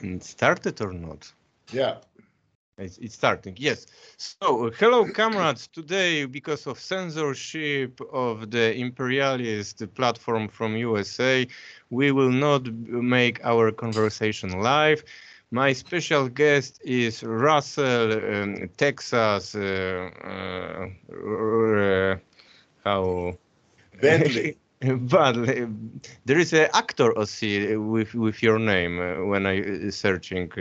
It started or not? Yeah. It's starting, yes. So, hello, comrades. Today, because of censorship of the imperialist platform from USA, we will not make our conversation live. My special guest is Russell, Texas. How? Bentley. But there is an actor also with your name when I searching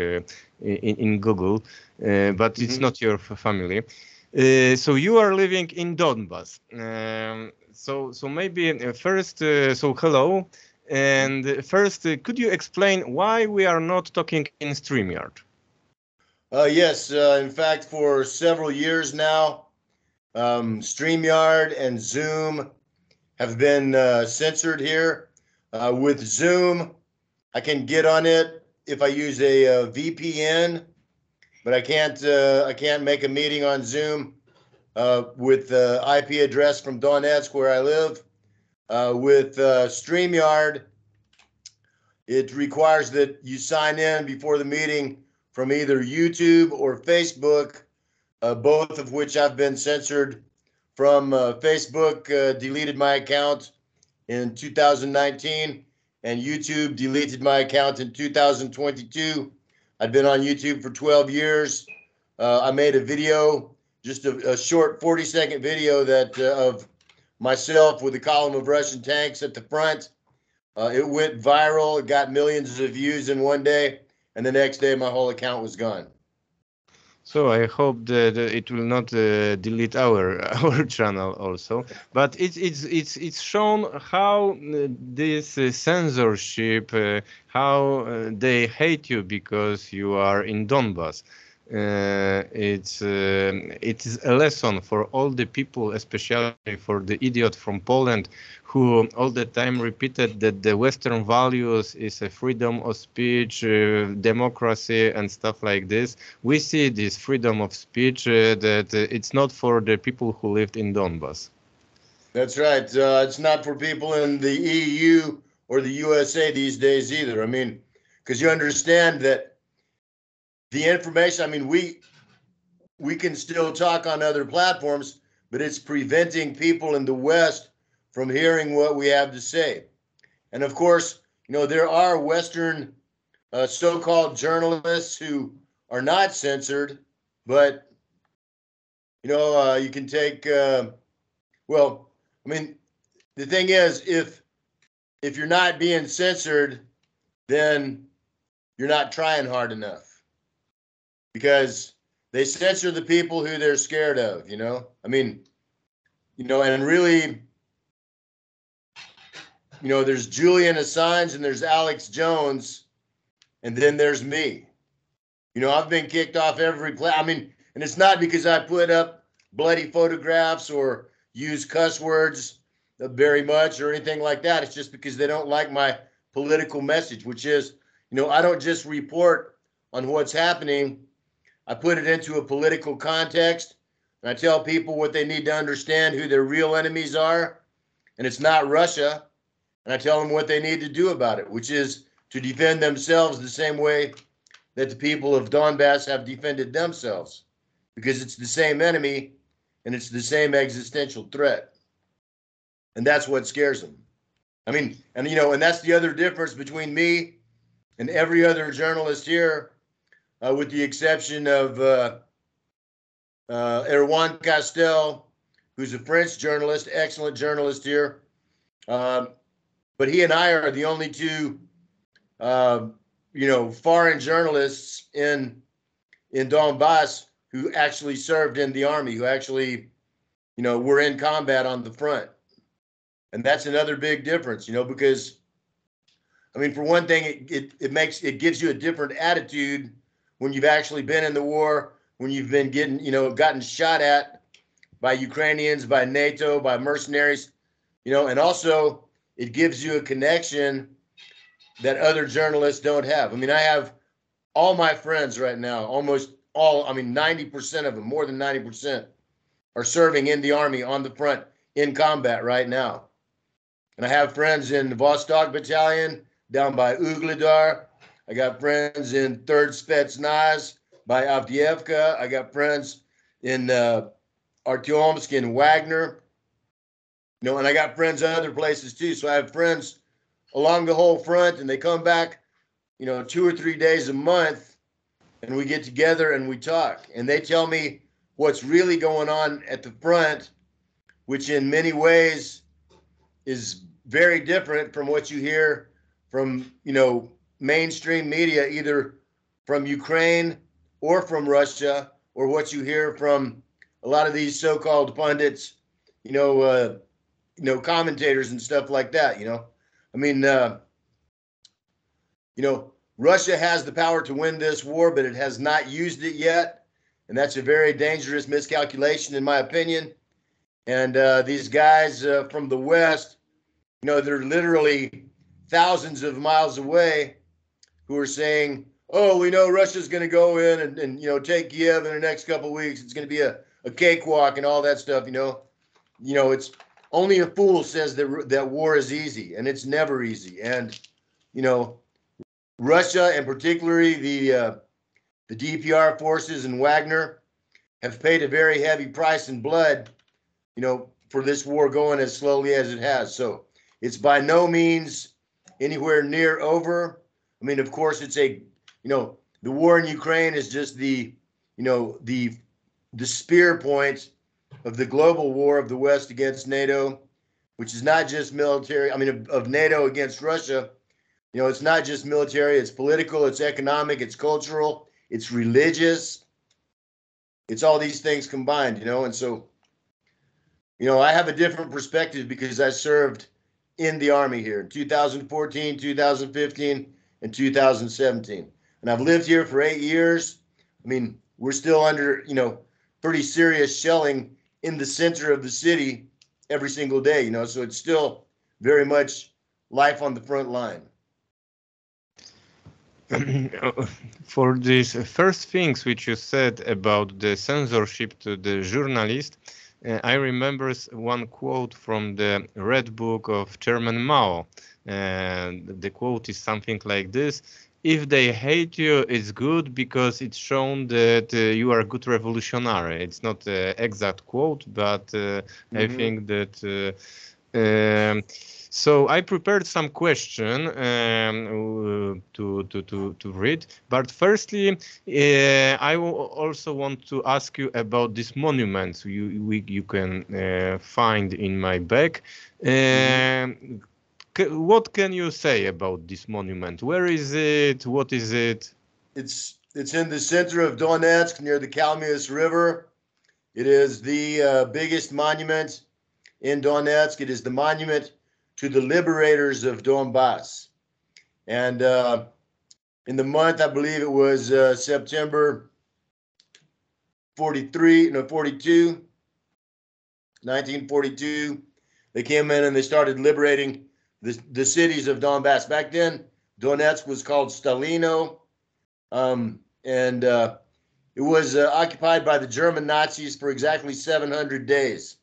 in Google, but it's not your family. So you are living in Donbass. So maybe first, so hello, and first, could you explain why we are not talking in StreamYard? Yes, in fact, for several years now, StreamYard and Zoom have been censored here. With Zoom, I can get on it if I use a VPN, but I can't make a meeting on Zoom with the IP address from Donetsk where I live. With StreamYard, it requires that you sign in before the meeting from either YouTube or Facebook, both of which I've been censored from. Facebook deleted my account in 2019, and YouTube deleted my account in 2022. I'd been on YouTube for 12 years. I made a video, just a short 40-second video that of myself with a column of Russian tanks at the front. It went viral. It got millions of views in one day, and the next day my whole account was gone. So I hope that it will not delete our channel also. But it's shown how this censorship, how they hate you because you are in Donbass. It is a lesson for all the people, especially for the idiot from Poland, who all the time repeated that the Western values is a freedom of speech, democracy, and stuff like this. We see this freedom of speech that it's not for the people who lived in Donbass. That's right. It's not for people in the EU or the USA these days either. I mean, because you understand that the information, I mean, we can still talk on other platforms, but it's preventing people in the West from hearing what we have to say. And of course, you know, there are Western so-called journalists who are not censored, but, you know, you can take, well, I mean, the thing is, if you're not being censored, then you're not trying hard enough, because they censor the people who they're scared of, you know? I mean, you know, and really, you know, there's Julian Assange and there's Alex Jones, and then there's me. You know, I've been kicked off every play. I mean, and it's not because I put up bloody photographs or use cuss words very much or anything like that. It's just because they don't like my political message, which is, you know, I don't just report on what's happening. I put it into a political context, and I tell people what they need to understand, who their real enemies are, and it's not Russia. And I tell them what they need to do about it, which is to defend themselves the same way that the people of Donbass have defended themselves, because it's the same enemy and it's the same existential threat. And that's what scares them. I mean, and you know, and that's the other difference between me and every other journalist here, with the exception of Erwan Castel, who's a French journalist, excellent journalist here. But he and I are the only two, you know, foreign journalists in Donbass who actually served in the army, who actually, you know, were in combat on the front. And that's another big difference, you know, because, I mean, for one thing, it gives you a different attitude when you've actually been in the war, when you've been gotten shot at by Ukrainians, by NATO, by mercenaries, you know, and also it gives you a connection that other journalists don't have. I mean, I have all my friends right now, almost all, I mean, 90% of them, more than 90%, are serving in the army on the front in combat right now. And I have friends in the Vostok Battalion down by Ugledar. I got friends in 3rd Spetsnaz by Avdiivka. I got friends in Artyomsk and Wagner. You know, and I got friends other places too. So I have friends along the whole front, and they come back, you know, 2 or 3 days a month, and we get together and we talk. And they tell me what's really going on at the front, which in many ways is very different from what you hear from, you know, mainstream media, either from Ukraine or from Russia, or what you hear from a lot of these so-called pundits, you know, commentators and stuff like that. You know, I mean, you know, Russia has the power to win this war, but it has not used it yet, and that's a very dangerous miscalculation, in my opinion. And these guys from the West, you know, they're literally thousands of miles away, who are saying, "Oh, we know Russia's going to go in and you know, take Kiev in the next couple of weeks. It's going to be a cakewalk and all that stuff." You know, it's only a fool says that war is easy, and it's never easy. And you know, Russia, and particularly the DPR forces and Wagner, have paid a very heavy price in blood, you know, for this war going as slowly as it has. So it's by no means anywhere near over. I mean, of course, it's you know, the war in Ukraine is just the, you know, the spear point of the global war of the West against NATO, which is not just military. I mean, of NATO against Russia. You know, it's not just military, it's political, it's economic, it's cultural, it's religious. It's all these things combined, you know. And so, you know, I have a different perspective because I served in the Army here in 2014, 2015, and 2017. And I've lived here for 8 years. I mean, we're still under, you know, pretty serious shelling in the center of the city every single day, you know. So it's still very much life on the front line. For these first things which you said about the censorship to the journalist, I remember one quote from the Red Book of Chairman Mao. And the quote is something like this: "If they hate you, it's good because it's shown that you are a good revolutionary." It's not an exact quote, but I think that so I prepared some question to read, but firstly, I also want to ask you about these monuments you can find in my bag. What can you say about this monument? Where is it? What is it? It's in the center of Donetsk near the Kalmius River. It is the biggest monument in Donetsk. It is the monument to the liberators of Donbass. And in the month, I believe it was September 1942, they came in and they started liberating the cities of Donbass. Back then, Donetsk was called Stalino, and it was occupied by the German Nazis for exactly 700 days.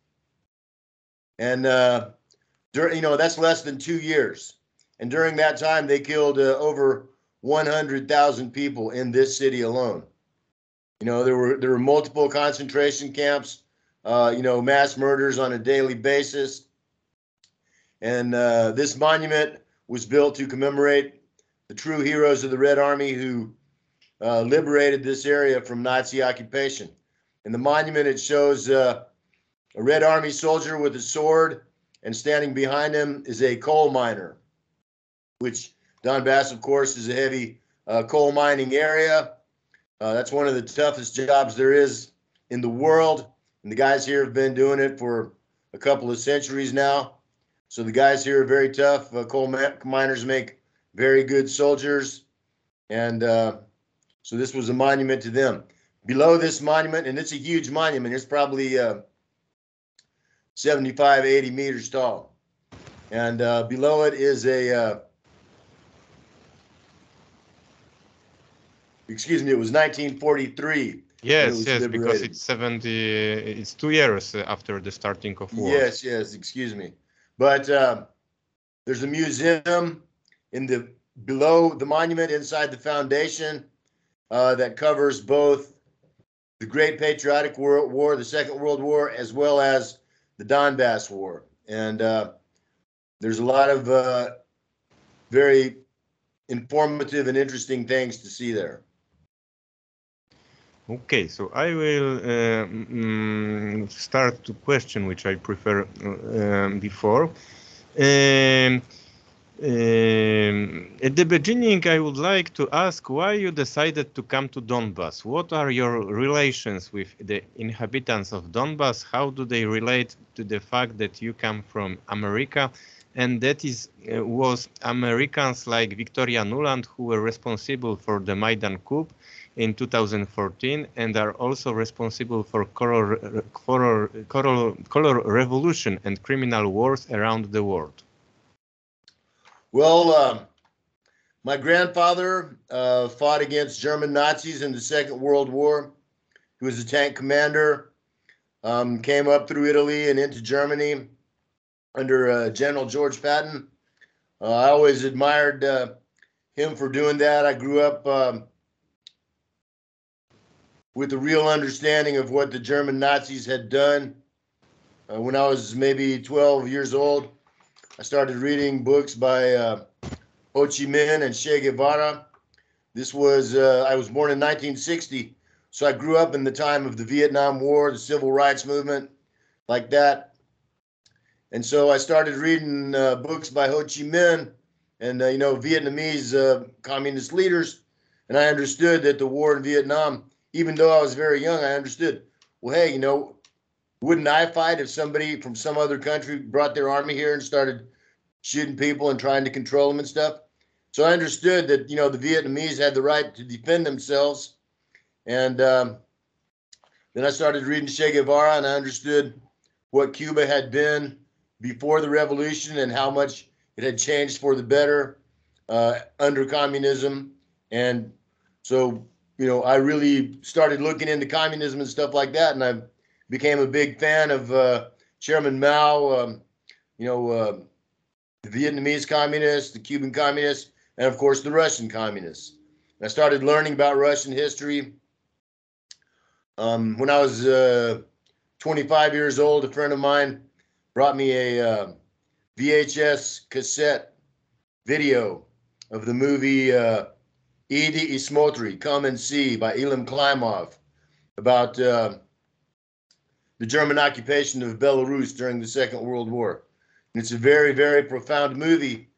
And you know, that's less than 2 years. And during that time, they killed over 100,000 people in this city alone. You know, there were multiple concentration camps, you know, mass murders on a daily basis. And this monument was built to commemorate the true heroes of the Red Army who liberated this area from Nazi occupation. In the monument, it shows a Red Army soldier with a sword, and standing behind him is a coal miner, which Donbass, of course, is a heavy coal mining area. That's one of the toughest jobs there is in the world. And the guys here have been doing it for a couple of centuries now. So the guys here are very tough. Coal miners make very good soldiers. And so this was a monument to them. Below this monument, and it's a huge monument, it's probably 75, 80 meters tall. And below it is excuse me, it was 1943. Yes, yes, because it's 2 years after the starting of war. Yes, excuse me. But there's a museum in the below the monument, inside the foundation, that covers both the Great Patriotic War, the Second World War, as well as the Donbass War. And there's a lot of very informative and interesting things to see there. Okay, so I will start to question which I prefer before. At the beginning, I would like to ask why you decided to come to Donbass. What are your relations with the inhabitants of Donbass? How do they relate to the fact that you come from America? And that was Americans like Victoria Nuland who were responsible for the Maidan coup in 2014 and are also responsible for color revolution and criminal wars around the world. Well, my grandfather fought against German Nazis in the Second World War. He was a tank commander, came up through Italy and into Germany under General George Patton. I always admired him for doing that. I grew up with a real understanding of what the German Nazis had done. When I was maybe 12 years old, I started reading books by Ho Chi Minh and Che Guevara. This was, I was born in 1960, so I grew up in the time of the Vietnam War, the Civil Rights Movement, like that. And so I started reading books by Ho Chi Minh and, Vietnamese communist leaders. And I understood that the war in Vietnam, even though I was very young, I understood, well, hey, wouldn't I fight if somebody from some other country brought their army here and started shooting people and trying to control them and stuff? So I understood that, the Vietnamese had the right to defend themselves. And then I started reading Che Guevara, and I understood what Cuba had been before the revolution and how much it had changed for the better under communism. And so, I really started looking into communism and stuff like that, and I became a big fan of Chairman Mao, the Vietnamese communists, the Cuban communists, and of course the Russian communists. And I started learning about Russian history. When I was 25 years old, a friend of mine brought me a VHS cassette video of the movie Idi Ismotri, Come and See, by Ilham Klimov, about the German occupation of Belarus during the Second World War. And it's a very, very profound movie,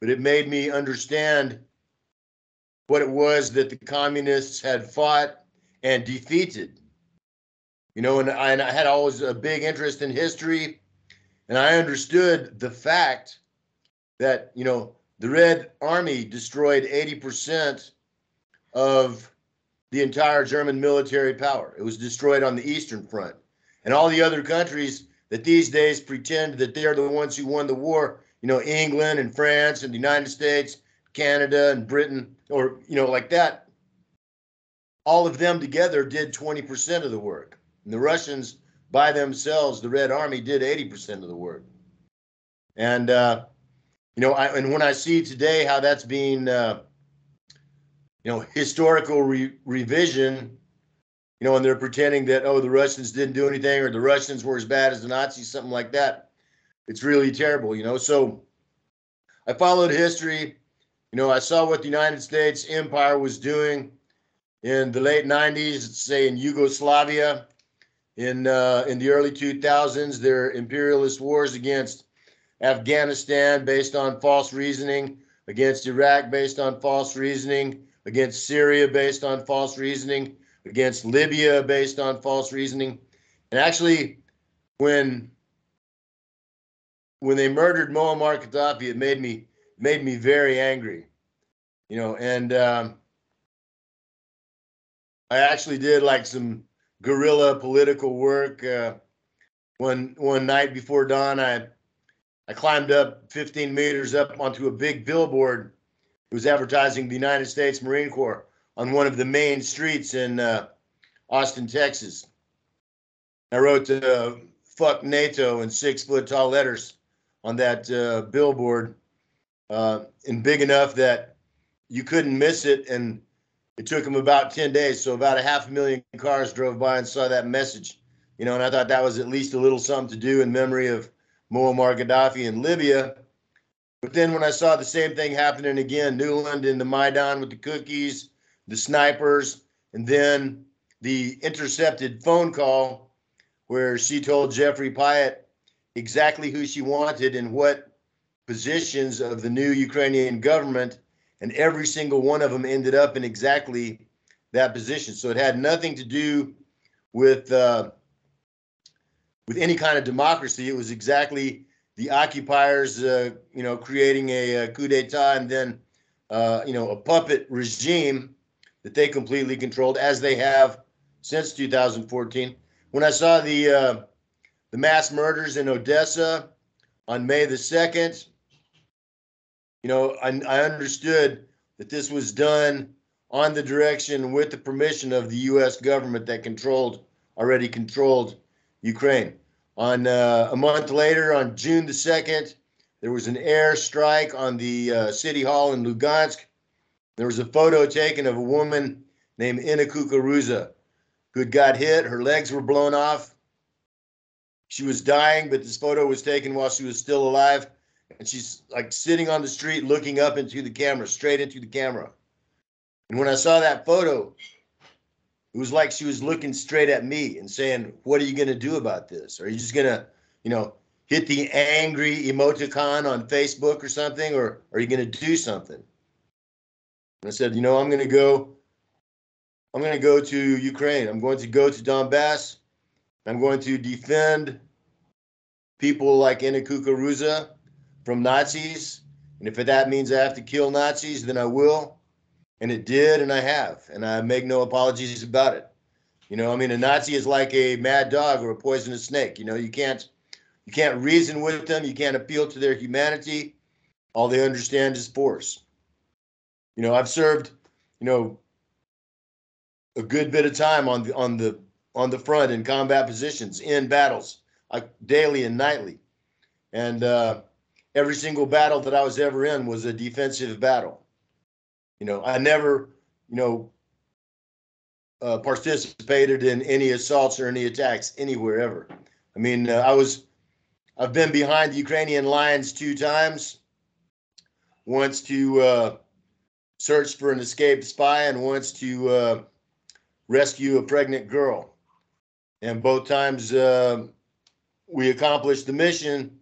but it made me understand what it was that the communists had fought and defeated. And I had always a big interest in history, and I understood the fact that, the Red Army destroyed 80% of the entire German military power. It was destroyed on the Eastern Front. And all the other countries that these days pretend that they're the ones who won the war, England and France and the United States, Canada and Britain, or, like that, all of them together did 20% of the work. And the Russians by themselves, the Red Army, did 80% of the work. And, and when I see today how that's being, historical revision, and they're pretending that, oh, the Russians didn't do anything, or the Russians were as bad as the Nazis, something like that. It's really terrible, So I followed history. I saw what the United States empire was doing in the late 90s, say in Yugoslavia, in the early 2000s, their imperialist wars against Afghanistan based on false reasoning, against Iraq based on false reasoning, against Syria based on false reasoning, against Libya based on false reasoning. And actually, when they murdered Muammar Gaddafi, it made me very angry, and I actually did like some guerrilla political work. One night before dawn, I climbed up 15 meters up onto a big billboard. It was advertising the United States Marine Corps on one of the main streets in Austin, Texas. I wrote "fuck NATO" in 6-foot tall letters on that billboard, and big enough that you couldn't miss it. And it took them about 10 days. So about 500,000 cars drove by and saw that message, you know, and I thought that was at least a little something to do in memory of Muammar Gaddafi in Libya. But then when I saw the same thing happening again, Newland in the Maidan with the cookies, the snipers, and then the intercepted phone call where she told Jeffrey Pyatt exactly who she wanted and what positions of the new Ukrainian government, and every single one of them ended up in exactly that position. So it had nothing to do with any kind of democracy. It was exactly the occupiers, you know, creating a coup d'état and then, you know, a puppet regime that they completely controlled, as they have since 2014. When I saw the mass murders in Odessa on May the 2nd, you know, I understood that this was done on the direction with the permission of the U.S. government that already controlled Ukraine. On a month later, on June the 2nd, there was an air strike on the city hall in Lugansk. There was a photo taken of a woman named Ina Kukuruza who had got hit. Her legs were blown off. She was dying, but this photo was taken while she was still alive. And she's like sitting on the street looking up into the camera, straight into the camera. And when I saw that photo, it was like she was looking straight at me and saying, what are you going to do about this? Are you just going to, you know, hit the angry emoticon on Facebook or something, or are you going to do something? And I said, you know, I'm going to go to Ukraine. I'm going to go to Donbass. I'm going to defend people like Ina Kukuruza from Nazis. And if that means I have to kill Nazis, then I will. And it did, and I have. And I make no apologies about it. You know, I mean, a Nazi is like a mad dog or a poisonous snake. You know, you can't reason with them. You can't appeal to their humanity. All they understand is force. You know, I've served, you know, a good bit of time on the front in combat positions, in battles, daily and nightly. And every single battle that I was ever in was a defensive battle. You know, I never, you know, participated in any assaults or any attacks anywhere ever. I mean, I've been behind the Ukrainian lines 2 times, once to search for an escaped spy and once to rescue a pregnant girl. And both times we accomplished the mission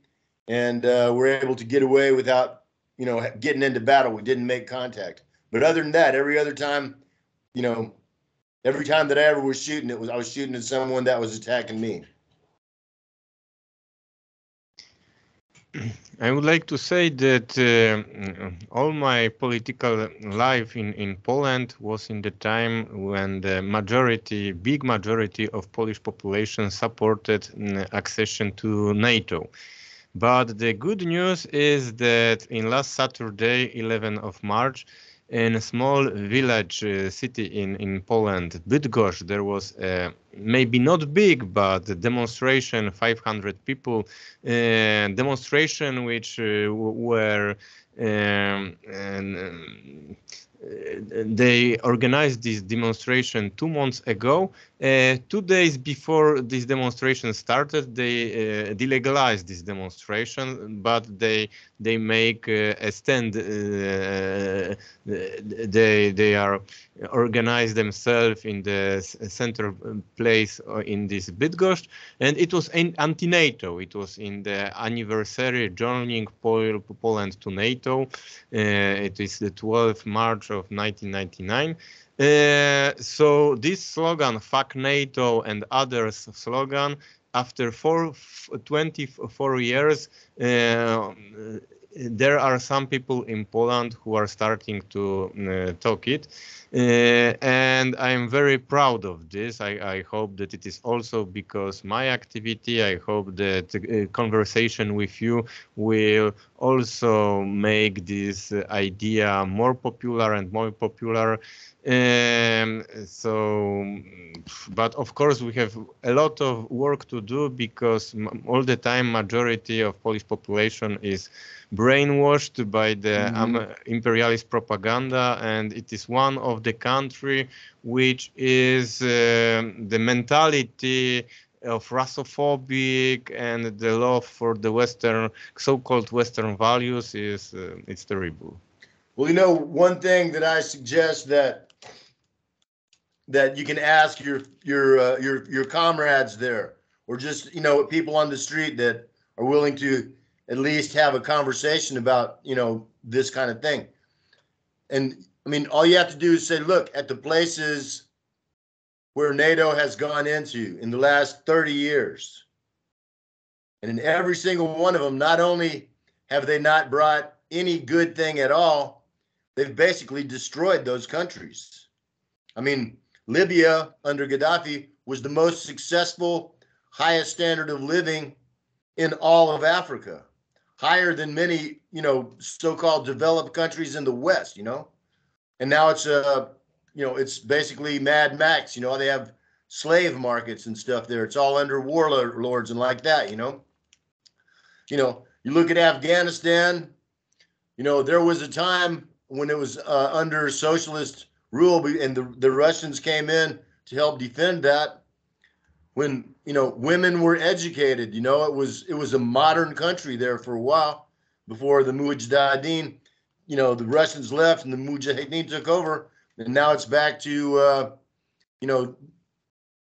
and were able to get away without, you know, getting into battle. We didn't make contact. But other than that, every other time, you know, every time that I ever was shooting, I was shooting at someone that was attacking me. I would like to say that all my political life in Poland was in the time when the big majority of Polish population supported accession to NATO. But the good news is that in last Saturday, 11th of March, in a small village city in Poland, Bydgoszcz, there was a maybe not big, but a demonstration, 500 people, demonstration which were they organized this demonstration 2 months ago. 2 days before this demonstration started, they delegalized this demonstration, but they make a stand. They are organized themselves in the center place in this Bydgoszcz, and it was anti-NATO. It was in the anniversary joining Poland to NATO. It is the 12th March of 1999. So this slogan, "Fuck NATO" and others slogan, after 24 years, there are some people in Poland who are starting to talk it. And I am very proud of this. I hope that it is also because my activity. I hope that conversation with you will also make this idea more popular and more popular. But of course we have a lot of work to do, because all the time majority of Polish population is brainwashed by the imperialist propaganda, and it is one of the country which is the mentality of Russophobic and the love for the Western, so-called Western values is it's terrible. Well, you know, one thing that I suggest that you can ask your comrades there, or just, you know, people on the street that are willing to at least have a conversation about, you know, this kind of thing. And I mean, all you have to do is say, look at the places where NATO has gone into in the last 30 years. And in every single one of them, not only have they not brought any good thing at all, they've basically destroyed those countries. I mean, Libya under Gaddafi was the most successful, highest standard of living in all of Africa, higher than many, you know, so-called developed countries in the West, you know. And now it's you know, it's basically Mad Max. You know, they have slave markets and stuff there. It's all under warlords and like that, you know. You know, you look at Afghanistan, you know, there was a time when it was under socialist rule, and the Russians came in to help defend that, when, you know, women were educated. You know, it was a modern country there for a while before the Mujahideen, you know, the Russians left and the Mujahideen took over. And now it's back to, you know,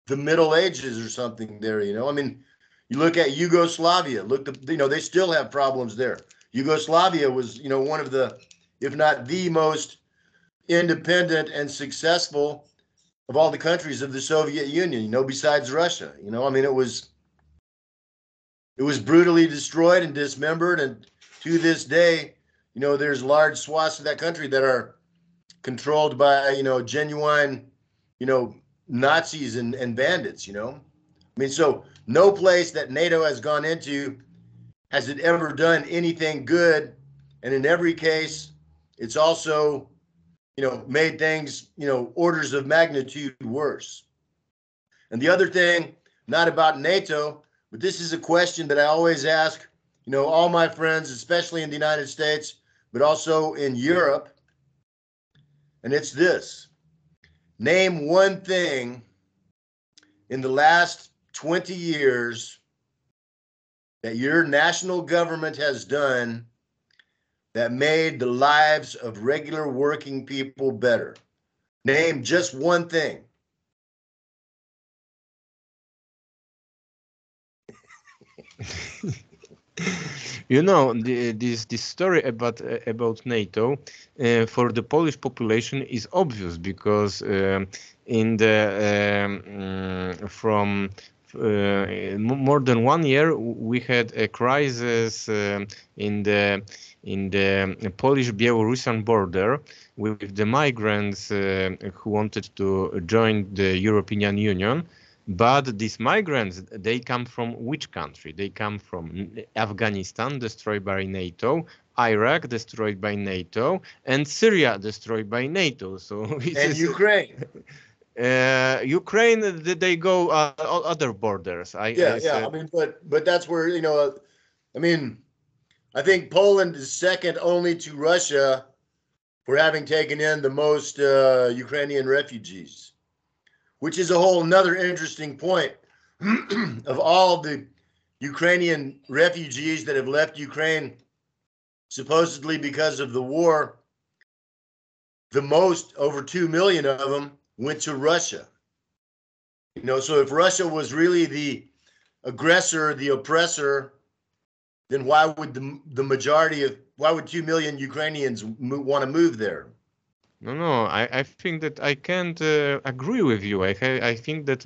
the Middle Ages or something there, you know. I mean, you look at Yugoslavia, you know, they still have problems there. Yugoslavia was, you know, one of the, if not the most independent and successful of all the countries of the Soviet Union, you know, besides Russia. You know, I mean, it was brutally destroyed and dismembered. And to this day, you know, there's large swaths of that country that are controlled by, you know, genuine, you know, Nazis and bandits, you know. I mean, so no place that NATO has gone into has it ever done anything good. And in every case, it's also, you know, made things, you know, orders of magnitude worse. And the other thing, not about NATO, but this is a question that I always ask, you know, all my friends, especially in the United States, but also in Europe. And it's this: name one thing in the last 20 years that your national government has done that made the lives of regular working people better. Name just one thing. You know, this story about NATO for the Polish population is obvious, because in the from more than 1 year we had a crisis in the Polish-Belarusian border with the migrants who wanted to join the European Union. But these migrants, they come from which country? They come from Afghanistan, destroyed by NATO, Iraq, destroyed by NATO, and Syria, destroyed by NATO. So and Ukraine. Ukraine, they go other borders. I mean, but that's where, you know, I mean, I think Poland is second only to Russia for having taken in the most Ukrainian refugees, which is a whole another interesting point. Of all the Ukrainian refugees that have left Ukraine, supposedly because of the war, the most, over 2 million of them, went to Russia. You know, so if Russia was really the aggressor, the oppressor, then why would why would 2 million Ukrainians want to move there? No, I think that I can't agree with you. I think that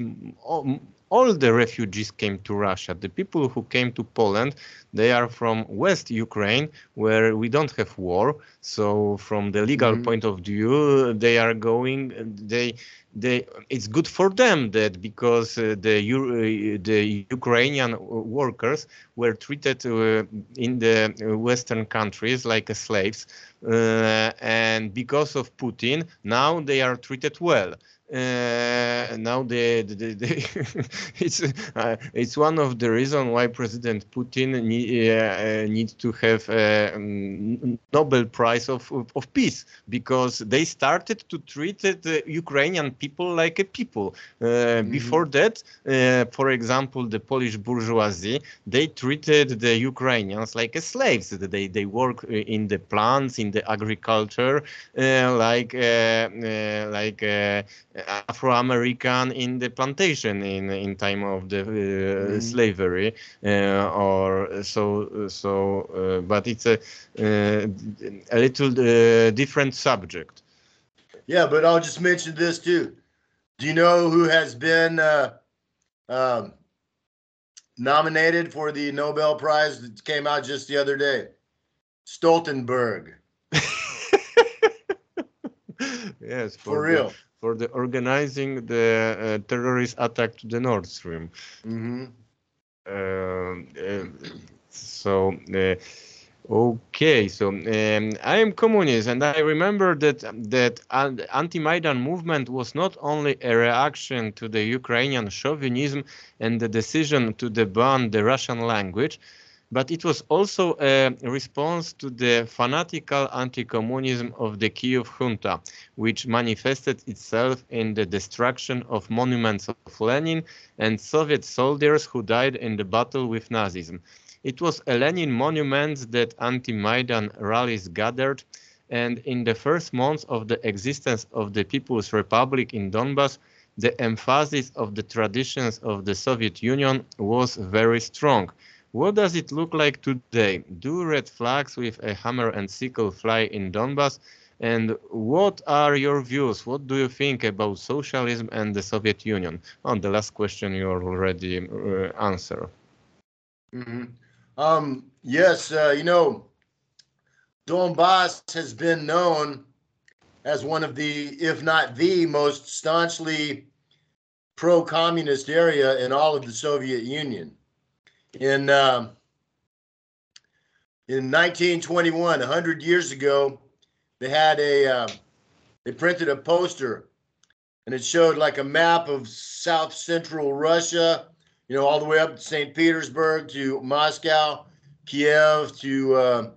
all the refugees came to Russia. The people who came to Poland, they are from West Ukraine, where we don't have war. So from the legal point of view, they are going, it's good for them, that because the Ukrainian workers were treated in the Western countries like slaves, and because of Putin, now they are treated well. Now it's one of the reasons why President Putin needs to have a Nobel Prize of Peace, because they started to treat the Ukrainian people like a people. Before that, for example, the Polish bourgeoisie, they treated the Ukrainians like slaves. They work in the plants, in the agriculture, like Afro-American in the plantation in time of the slavery, but it's a little different subject. Yeah, but I'll just mention this too. Do you know who has been nominated for the Nobel Prize that came out just the other day? Stoltenberg. Yes, for real. For the organizing the terrorist attack to the Nord Stream. Okay, so I am communist, and I remember that anti-Maidan movement was not only a reaction to the Ukrainian chauvinism and the decision to ban the Russian language, but it was also a response to the fanatical anti-communism of the Kiev junta, which manifested itself in the destruction of monuments of Lenin and Soviet soldiers who died in the battle with Nazism. It was a Lenin monument that anti-Maidan rallies gathered, and in the first months of the existence of the People's Republic in Donbass, the emphasis of the traditions of the Soviet Union was very strong. What does it look like today? Do red flags with a hammer and sickle fly in Donbass? And what are your views? What do you think about socialism and the Soviet Union? On the last question you already answered. Yes, Donbass has been known as one of the, if not the most staunchly pro-communist area in all of the Soviet Union. In 1921, 100 years ago, they had they printed a poster, and it showed like a map of South Central Russia, all the way up to St. Petersburg, to Moscow, Kiev, to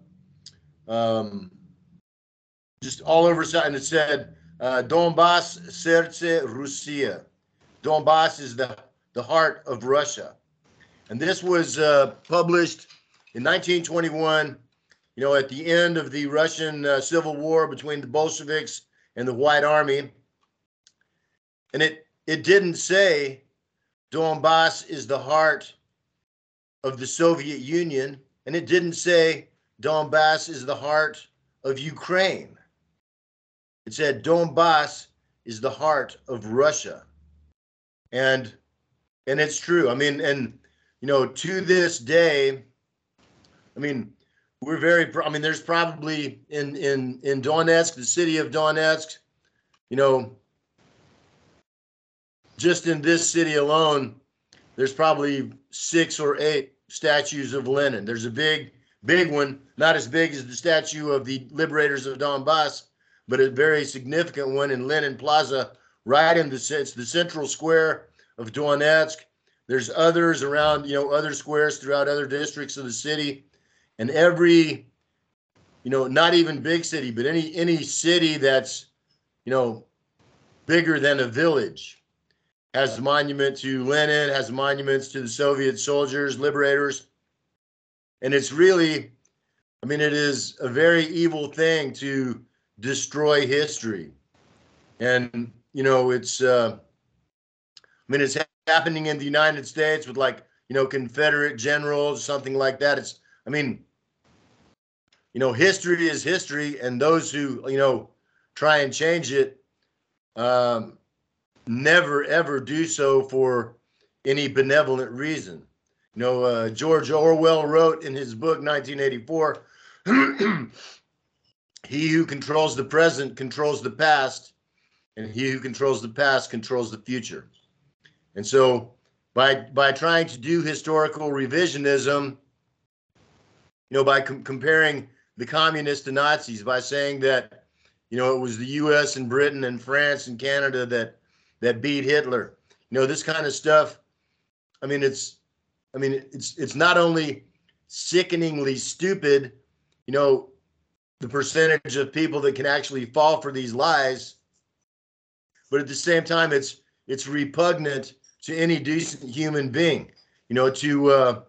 just all over. And it said, Donbass, Serce Russia. Donbass is the heart of Russia. And this was published in 1921, at the end of the Russian Civil War between the Bolsheviks and the White Army. And it didn't say Donbass is the heart of the Soviet Union, and it didn't say Donbass is the heart of Ukraine. It said Donbass is the heart of Russia. And it's true. I mean, and to this day, we're there's probably in Donetsk, the city of Donetsk, just in this city alone, there's probably 6 or 8 statues of Lenin. There's a big one, not as big as the statue of the liberators of Donbass, but a very significant one in Lenin Plaza, right in the central square of Donetsk. There's others around, other squares throughout other districts of the city, and every, not even big city, but any city that's, bigger than a village has a monument to Lenin, has monuments to the Soviet soldiers, liberators. And it's really, it is a very evil thing to destroy history. And, it's, it's happening in the United States with Confederate generals, something like that. It's, history is history, and those who, try and change it, never, ever do so for any benevolent reason. George Orwell wrote in his book, 1984, he who controls the present controls the past, and he who controls the past controls the future. And so by trying to do historical revisionism, by comparing the communists to Nazis, by saying that, it was the U.S. and Britain and France and Canada that, that beat Hitler. You know, this kind of stuff. I mean, it's not only sickeningly stupid, you know, the percentage of people that can actually fall for these lies, but at the same time, it's repugnant to any decent human being, you know, to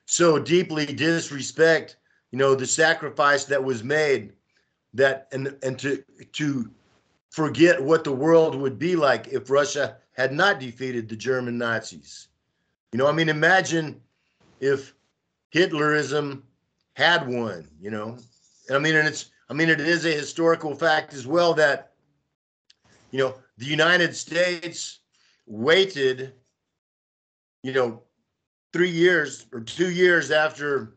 so deeply disrespect, you know, the sacrifice that was made, that and to forget what the world would be like if Russia had not defeated the German Nazis. You know, I mean, imagine if Hitlerism had won, you know. I mean, it is a historical fact as well that, you know, the United States waited, you know, 3 years or 2 years after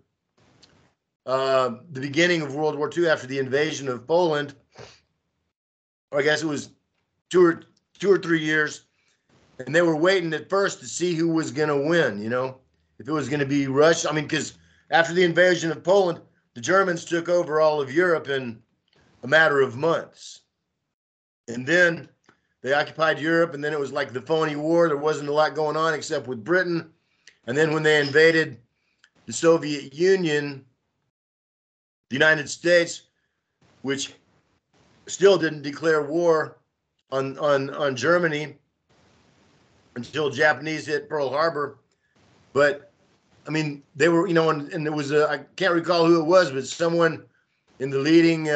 the beginning of World War II, after the invasion of Poland, or I guess it was two or 3 years, and they were waiting at first to see who was going to win, you know, if it was going to be Russia. I mean, because after the invasion of Poland, the Germans took over all of Europe in a matter of months. And then they occupied Europe, and then it was like the phony war. There wasn't a lot going on except with Britain. And then when they invaded the Soviet Union, the United States, which still didn't declare war on Germany until Japanese hit Pearl Harbor. But I mean, they were, you know, and there was I can't recall who it was, but someone in the leading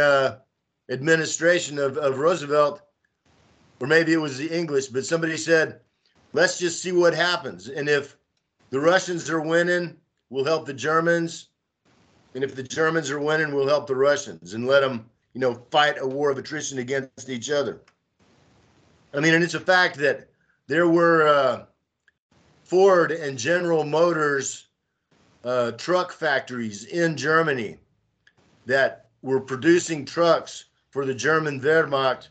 administration of Roosevelt, or maybe it was the English, but somebody said, let's just see what happens. And if the Russians are winning, we'll help the Germans. And if the Germans are winning, we'll help the Russians and let them, you know, fight a war of attrition against each other. I mean, and it's a fact that there were Ford and General Motors truck factories in Germany that were producing trucks for the German Wehrmacht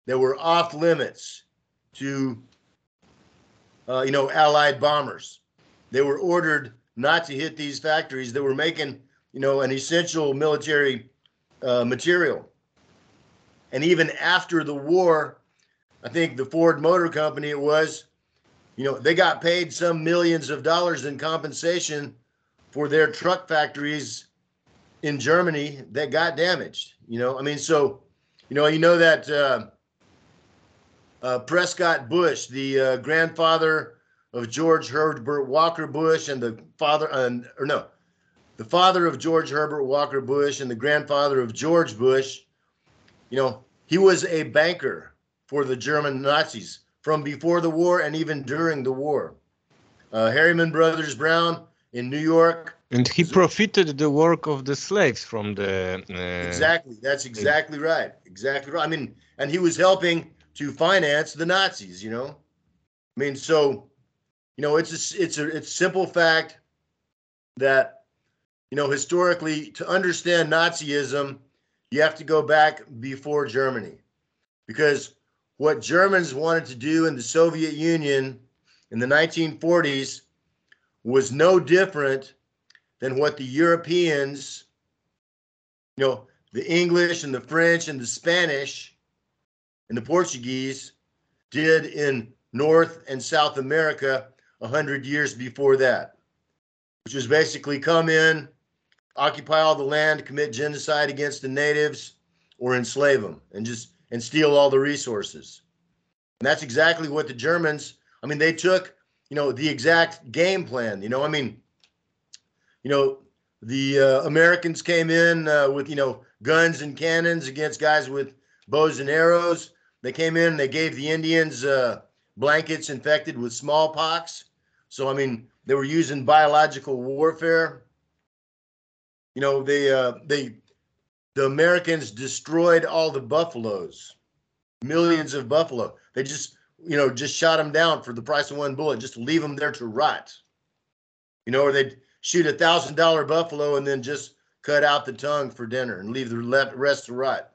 that were off limits to, you know, Allied bombers. They were ordered not to hit these factories that were making, you know, an essential military material. And even after the war, I think the Ford Motor Company, it was, you know, they got paid some millions of dollars in compensation for their truck factories in Germany that got damaged. You know, I mean, so, you know that Prescott Bush, the grandfather of George Herbert Walker Bush, and the father, the father of George Herbert Walker Bush and the grandfather of George Bush, you know, he was a banker for the German Nazis from before the war and even during the war. Harriman Brothers Brown in New York. And he profited the work of the slaves from the... Exactly. That's exactly right. Exactly right. I mean, and he was helping to finance the Nazis, you know. I mean, so, you know, it's a simple fact that, you know, historically, to understand Nazism, you have to go back before Germany, because what Germans wanted to do in the Soviet Union in the 1940s was no different than what the Europeans, you know, the English and the French and the Spanish and the Portuguese did in North and South America 100 years before that, which was basically come in, occupy all the land, commit genocide against the natives, or enslave them and steal all the resources. And that's exactly what the Germans, I mean, they took, you know, the exact game plan. You know, I mean, you know, the Americans came in with, you know, guns and cannons against guys with bows and arrows. They came in and they gave the Indians blankets infected with smallpox. So, I mean, they were using biological warfare. You know, the Americans destroyed all the buffaloes, millions of buffalo. They just, you know, just shot them down for the price of one bullet, just to leave them there to rot. You know, or they'd shoot $1,000 buffalo and then just cut out the tongue for dinner and leave the rest to rot.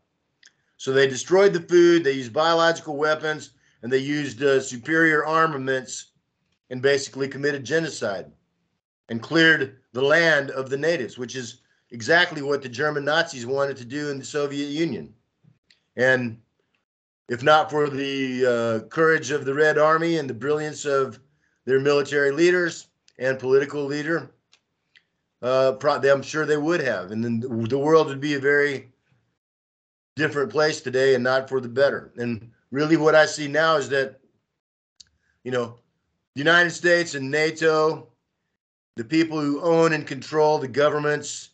So they destroyed the food, they used biological weapons, and they used superior armaments and basically committed genocide and cleared the land of the natives, which is exactly what the German Nazis wanted to do in the Soviet Union. And if not for the courage of the Red Army and the brilliance of their military leaders and political leader, I'm sure they would have. And then the world would be a very different place today and not for the better. And really what I see now is that, you know, the United States and NATO, the people who own and control the governments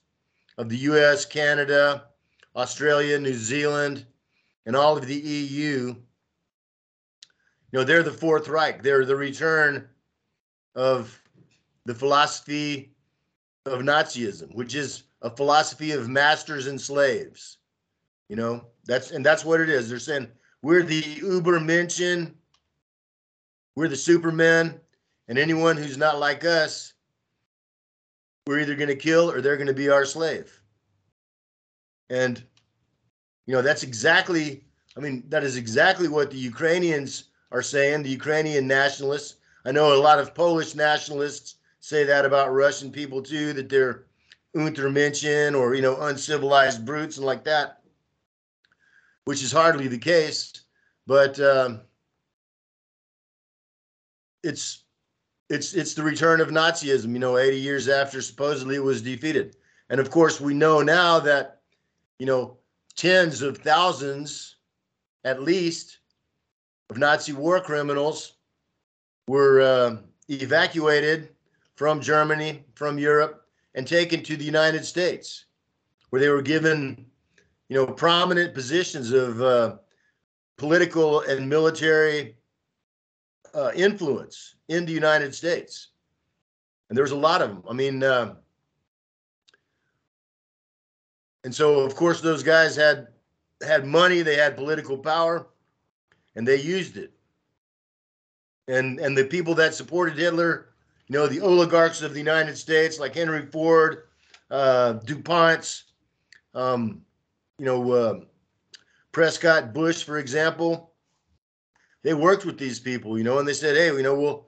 of the US, Canada, Australia, New Zealand, and all of the EU, they're the Fourth Reich. They're the return of the philosophy of Nazism, which is a philosophy of masters and slaves. That's what it is. They're saying we're the Übermenschen, we're the Supermen, and anyone who's not like us, we're either going to kill or they're going to be our slave. And that is exactly what the Ukrainians are saying, the Ukrainian nationalists. I know a lot of Polish nationalists say that about Russian people too, that they're Untermenschen or, uncivilized brutes and like that, which is hardly the case. But it's the return of Nazism, 80 years after supposedly it was defeated. And of course, we know now that, tens of thousands, at least, of Nazi war criminals were evacuated from Germany, from Europe, and taken to the United States, where they were given, prominent positions of political and military influence in the United States. And there's a lot of them. I mean, and so, of course, those guys had money, they had political power, and they used it. And the people that supported Hitler, the oligarchs of the United States, like Henry Ford, DuPont's, Prescott Bush, for example, they worked with these people, and they said, hey, we'll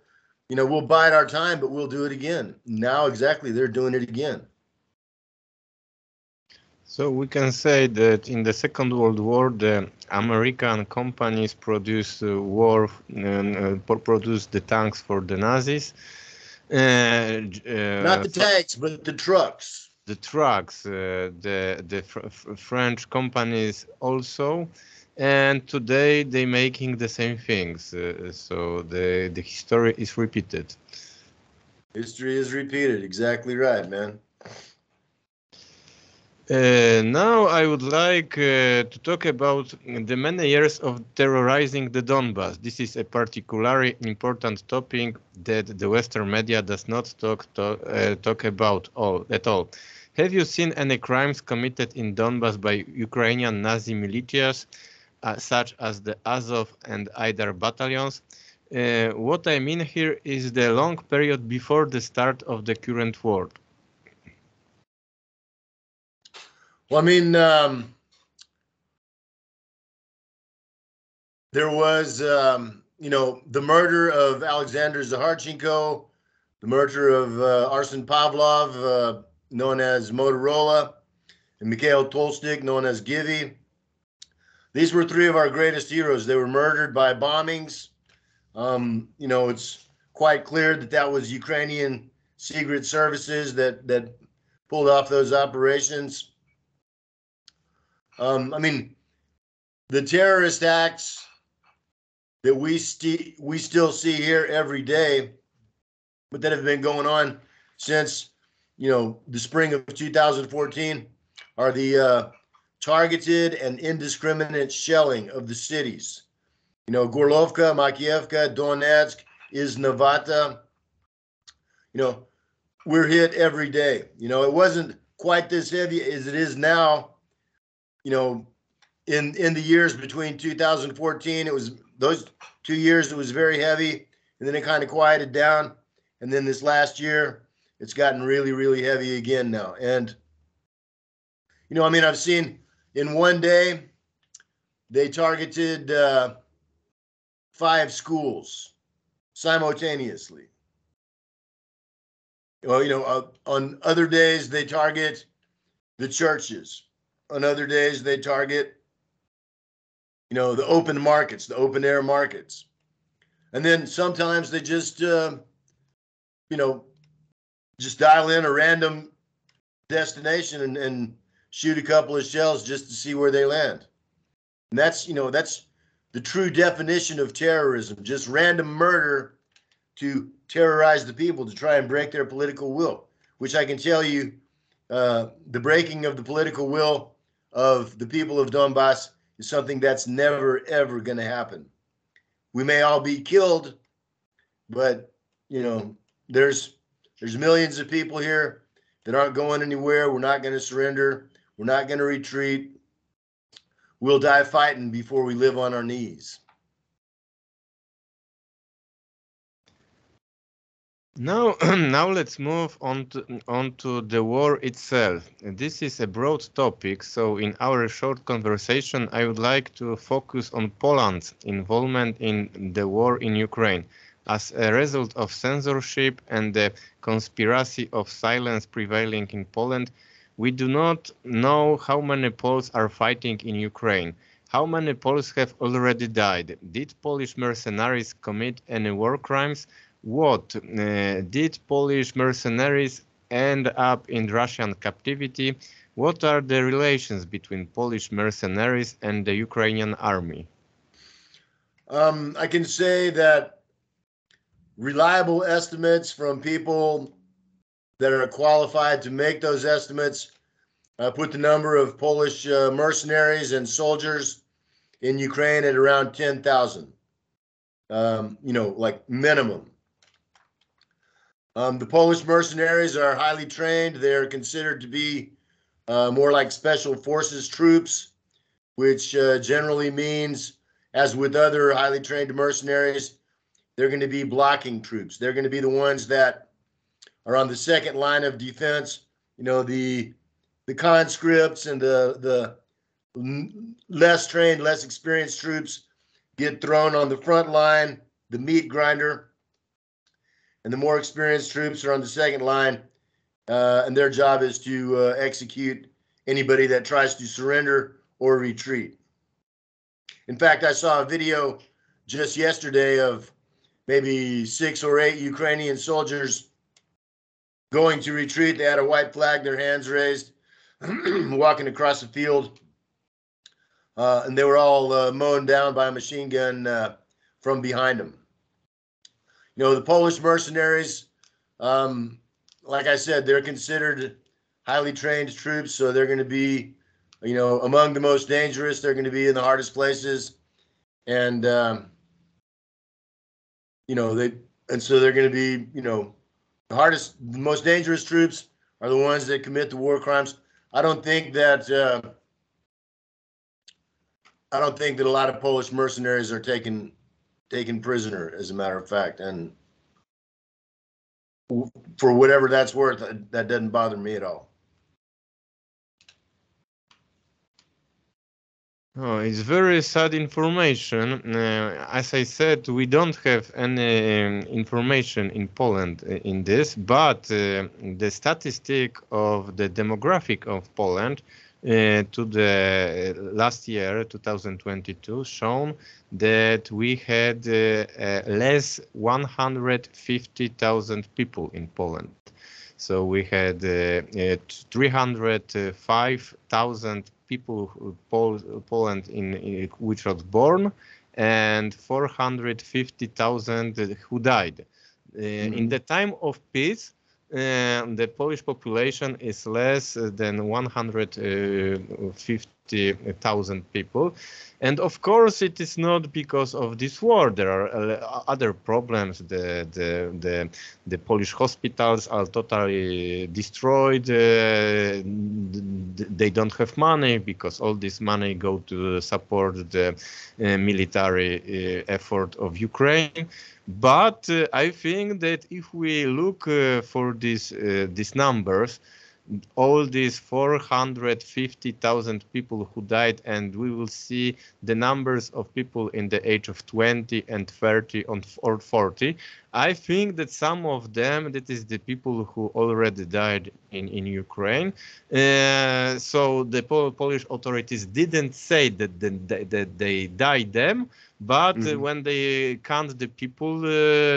bide our time, but we'll do it again. Now, exactly, they're doing it again. So we can say that in the Second World War, the American companies produced produced the tanks for the Nazis. Not the tanks, but the trucks. The trucks, the French companies also, and today they making the same things. So the history is repeated. History is repeated. Exactly right, man. Now I would like to talk about the many years of terrorizing the Donbass. This is a particularly important topic that the Western media does not talk about at all. Have you seen any crimes committed in Donbass by Ukrainian Nazi militias, such as the Azov and Aidar battalions? What I mean here is the long period before the start of the current war. Well, I mean, there was, the murder of Alexander Zaharchenko, the murder of Arsen Pavlov, known as Motorola, and Mikhail Tolstik, known as Givy. These were three of our greatest heroes. They were murdered by bombings. It's quite clear that was Ukrainian secret services that pulled off those operations. I mean, the terrorist acts that we still see here every day, but that have been going on since, the spring of 2014, are the targeted and indiscriminate shelling of the cities. Gorlovka, Makievka, Donetsk, Iznovata. We're hit every day. It wasn't quite this heavy as it is now. In the years between 2014, it was those 2 years, it was very heavy, and then it kind of quieted down. And then this last year, it's gotten really, really heavy again now. And, I've seen in one day, they targeted 5 schools simultaneously. On other days, they target the churches. On other days, they target the open markets, the open air markets. And then sometimes they just, just dial in a random destination and shoot a couple of shells just to see where they land. And that's the true definition of terrorism, just random murder to terrorize the people, to try and break their political will, which I can tell you, the breaking of the political will of the people of Donbass is something that's never, ever going to happen. We may all be killed, but, there's millions of people here that aren't going anywhere. We're not going to surrender. We're not going to retreat. We'll die fighting before we live on our knees. Now, now let's move on to the war itself. This is a broad topic, so in our short conversation, I would like to focus on Poland's involvement in the war in Ukraine. As a result of censorship and the conspiracy of silence prevailing in Poland, we do not know how many Poles are fighting in Ukraine. How many Poles have already died? Did Polish mercenaries commit any war crimes? What did Polish mercenaries end up in Russian captivity? What are the relations between Polish mercenaries and the Ukrainian army? I can say that reliable estimates from people that are qualified to make those estimates put the number of Polish mercenaries and soldiers in Ukraine at around 10,000, like minimum. The Polish mercenaries are highly trained. They're considered to be more like special forces troops, which generally means, as with other highly trained mercenaries, they're going to be blocking troops. They're going to be the ones that are on the second line of defense. The conscripts and the less trained, less experienced troops get thrown on the front line, the meat grinder. And the more experienced troops are on the second line, and their job is to execute anybody that tries to surrender or retreat. In fact, I saw a video just yesterday of maybe 6 or 8 Ukrainian soldiers going to retreat. They had a white flag, their hands raised, walking across the field, and they were all mown down by a machine gun from behind them. The Polish mercenaries, like I said, they're considered highly trained troops, so they're going to be, among the most dangerous. They're going to be in the hardest places, and so they're going to be, the most dangerous troops are the ones that commit the war crimes. I don't think that a lot of Polish mercenaries are taken prisoner, as a matter of fact, and for whatever that's worth, that doesn't bother me at all. Oh, it's very sad information. As I said, we don't have any information in Poland in this, but the statistic of the demographic of Poland to the last year, 2022, shown that we had less 150,000 people in Poland. So we had 305,000 people Poland in which was born, and 450,000 who died. In the time of peace, the Polish population is less than 150,000 people. And of course, it is not because of this war. There are other problems. The Polish hospitals are totally destroyed. They don't have money because all this money go to support the military effort of Ukraine. But I think that if we look for these numbers, all these 450,000 people who died, and we will see the numbers of people in the age of 20 and 30 or 40. I think that some of them, that is the people who already died in Ukraine. So the Polish authorities didn't say that they died them, but when they count the people,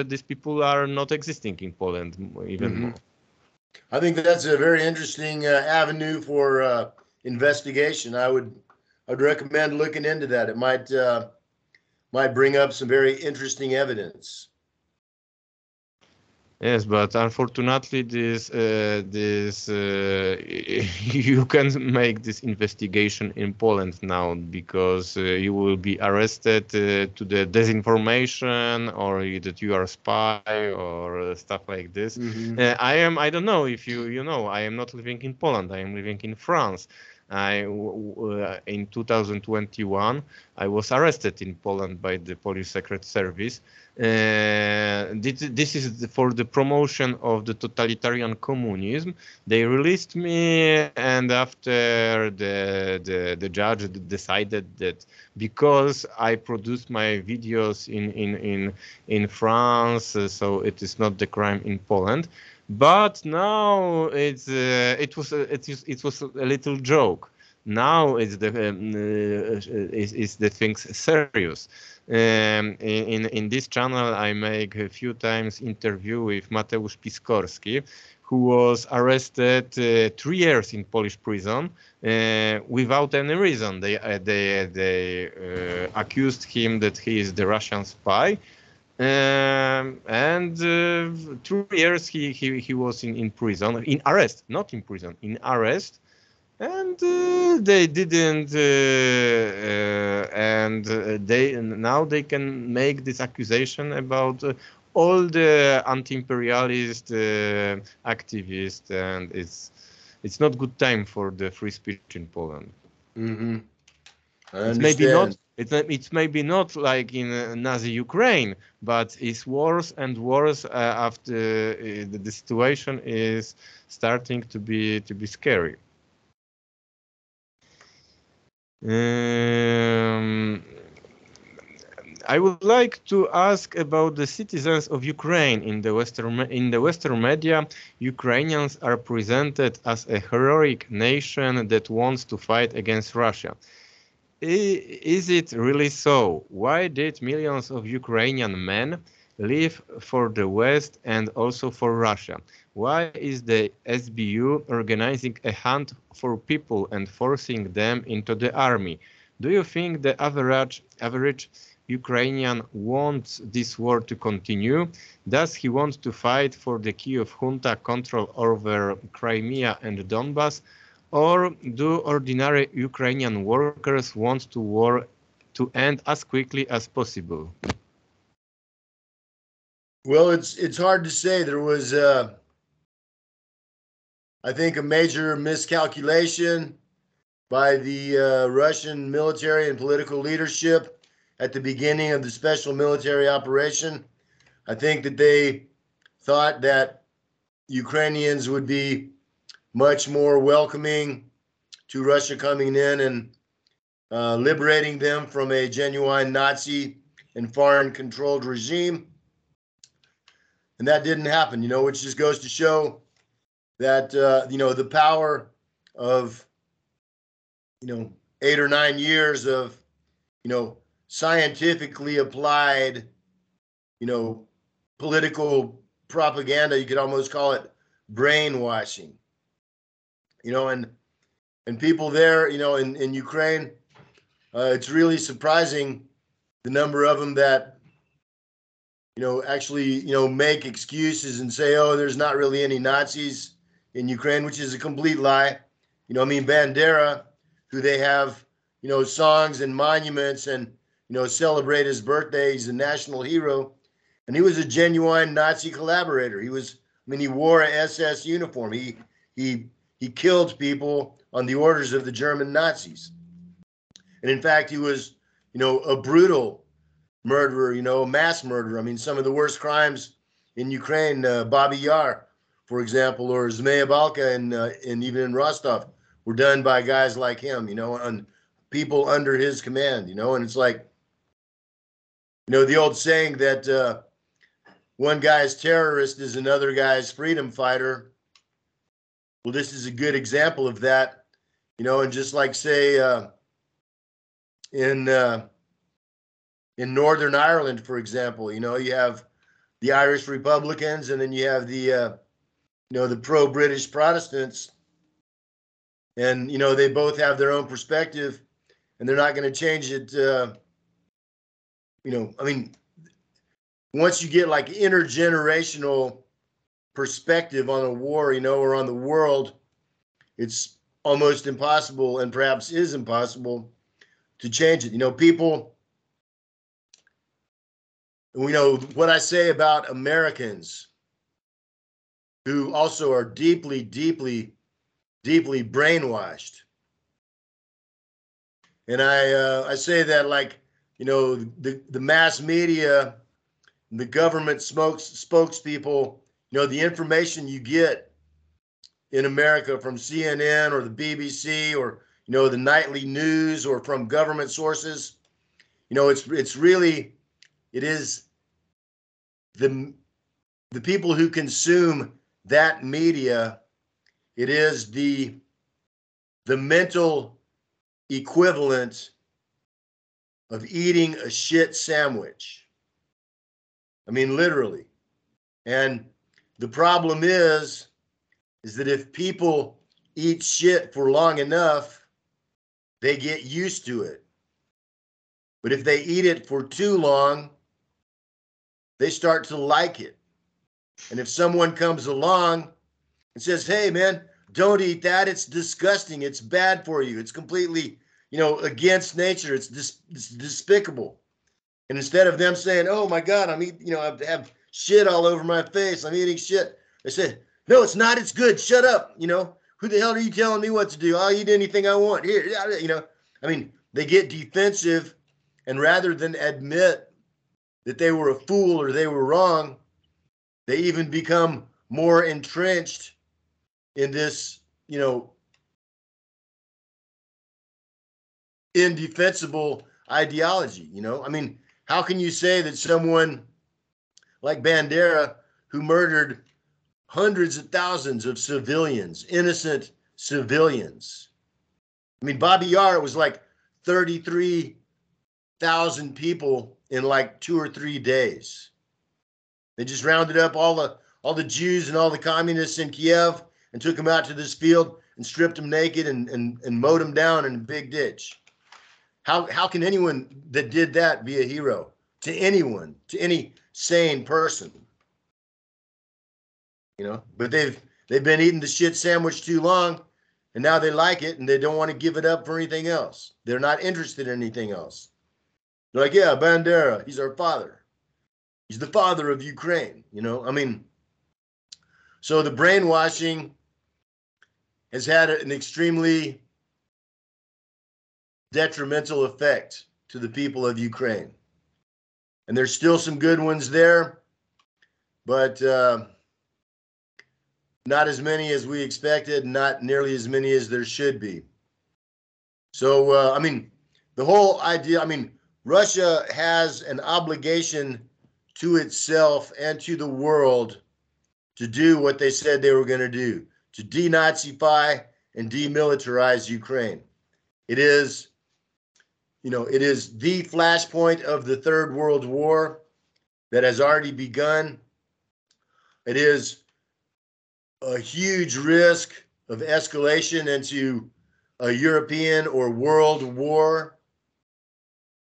these people are not existing in Poland even more. I think that's a very interesting avenue for investigation. I'd recommend looking into that. It might bring up some very interesting evidence. Yes, but unfortunately, you can make this investigation in Poland now, because you will be arrested to the disinformation, or that you are a spy or stuff like this. I don't know if you know, I am not living in Poland. I am living in France. In 2021, I was arrested in Poland by the Polish Secret Service. This is for the promotion of the totalitarian communism. They released me, and after the judge decided that because I produced my videos in France, so it is not the crime in Poland. But now it was a little joke. Now it's the things serious. In this channel, I make a few times interview with Mateusz Piskorski, who was arrested 3 years in Polish prison without any reason. They accused him that he is the Russian spy. And 2 years he was in prison, in arrest, not in prison, in arrest, and they didn't, and now they can make this accusation about all the anti-imperialist activists, and it's not good time for the free speech in Poland. It's maybe not like in Nazi Ukraine, but it's worse and worse after the situation is starting to be scary. I would like to ask about the citizens of Ukraine. In the Western media, Ukrainians are presented as a heroic nation that wants to fight against Russia. Is it really so? Why did millions of Ukrainian men leave for the West and also for Russia? Why is the SBU organizing a hunt for people and forcing them into the army? Do you think the average Ukrainian wants this war to continue? Does he want to fight for the Kiev junta control over Crimea and Donbass? Or do ordinary Ukrainian workers want the war to end as quickly as possible? Well, it's hard to say. There was, I think, a major miscalculation by the Russian military and political leadership at the beginning of the special military operation. I think that they thought that Ukrainians would be much more welcoming to Russia coming in and liberating them from a genuine Nazi and foreign-controlled regime. And that didn't happen, which just goes to show that, the power of, 8 or 9 years of, scientifically applied, political propaganda. You could almost call it brainwashing, and people there, in Ukraine, it's really surprising the number of them that, actually, make excuses and say, oh, there's not really any Nazis in Ukraine, which is a complete lie. Bandera, who they have, songs and monuments and, celebrate his birthday. He's a national hero. And he was a genuine Nazi collaborator. He wore a SS uniform. He killed people on the orders of the German Nazis. And in fact, he was, a brutal murderer, a mass murderer. Some of the worst crimes in Ukraine, Babi Yar, for example, or Zmayabalka and even in Rostov were done by guys like him, you know, and people under his command, you know. And it's like, you know, the old saying that one guy's terrorist is another guy's freedom fighter. Well, this is a good example of that, you know. And just like, say, in Northern Ireland, for example, you know, you have the Irish Republicans, and then you have the you know, the pro-British Protestants, and you know, they both have their own perspective, and they're not going to change it. You know, I mean, once you get like intergenerational perspective on a war, you know, or on the world, it's almost impossible, and perhaps is impossible, to change it. You know, people, you know, what I say about Americans who also are deeply, deeply, deeply brainwashed. And I say that, like, you know, the mass media, the government spokespeople, you know, the information you get in America from CNN or the BBC, or, you know, the nightly news, or from government sources, you know, it's really, it is the people who consume that media, it is the mental equivalent of eating a shit sandwich. I mean, literally. And the problem is that if people eat shit for long enough, they get used to it. But if they eat it for too long, they start to like it. And if someone comes along and says, hey, man, don't eat that, it's disgusting, it's bad for you, it's completely, you know, against nature, it's despicable. And instead of them saying, oh my God, I'm eating, you know, I have shit all over my face, I'm eating shit, they say, no, it's not, it's good, shut up, you know, who the hell are you telling me what to do? I'll eat anything I want here, you know. I mean, they get defensive, and rather than admit that they were a fool or they were wrong, they even become more entrenched in this, you know, indefensible ideology, you know. I mean, how can you say that someone like Bandera, who murdered hundreds of thousands of civilians, innocent civilians? I mean, Bobby Yar was like 33,000 people in like 2 or 3 days. They just rounded up all the Jews and all the communists in Kiev and took them out to this field and stripped them naked and mowed them down in a big ditch. How can anyone that did that be a hero to anyone, to any sane person? You know, but they've been eating the shit sandwich too long, and now they like it, and they don't want to give it up for anything else. They're not interested in anything else. They're like, yeah, Bandera, he's our father. He's the father of Ukraine, you know? I mean, so the brainwashing has had an extremely detrimental effect to the people of Ukraine. And there's still some good ones there, but not as many as we expected, not nearly as many as there should be. So, I mean, the whole idea, I mean, Russia has an obligation to itself and to the world to do what they said they were going to do, to denazify and demilitarize Ukraine. It is, you know, it is the flashpoint of the Third World War that has already begun. It is a huge risk of escalation into a European or world war.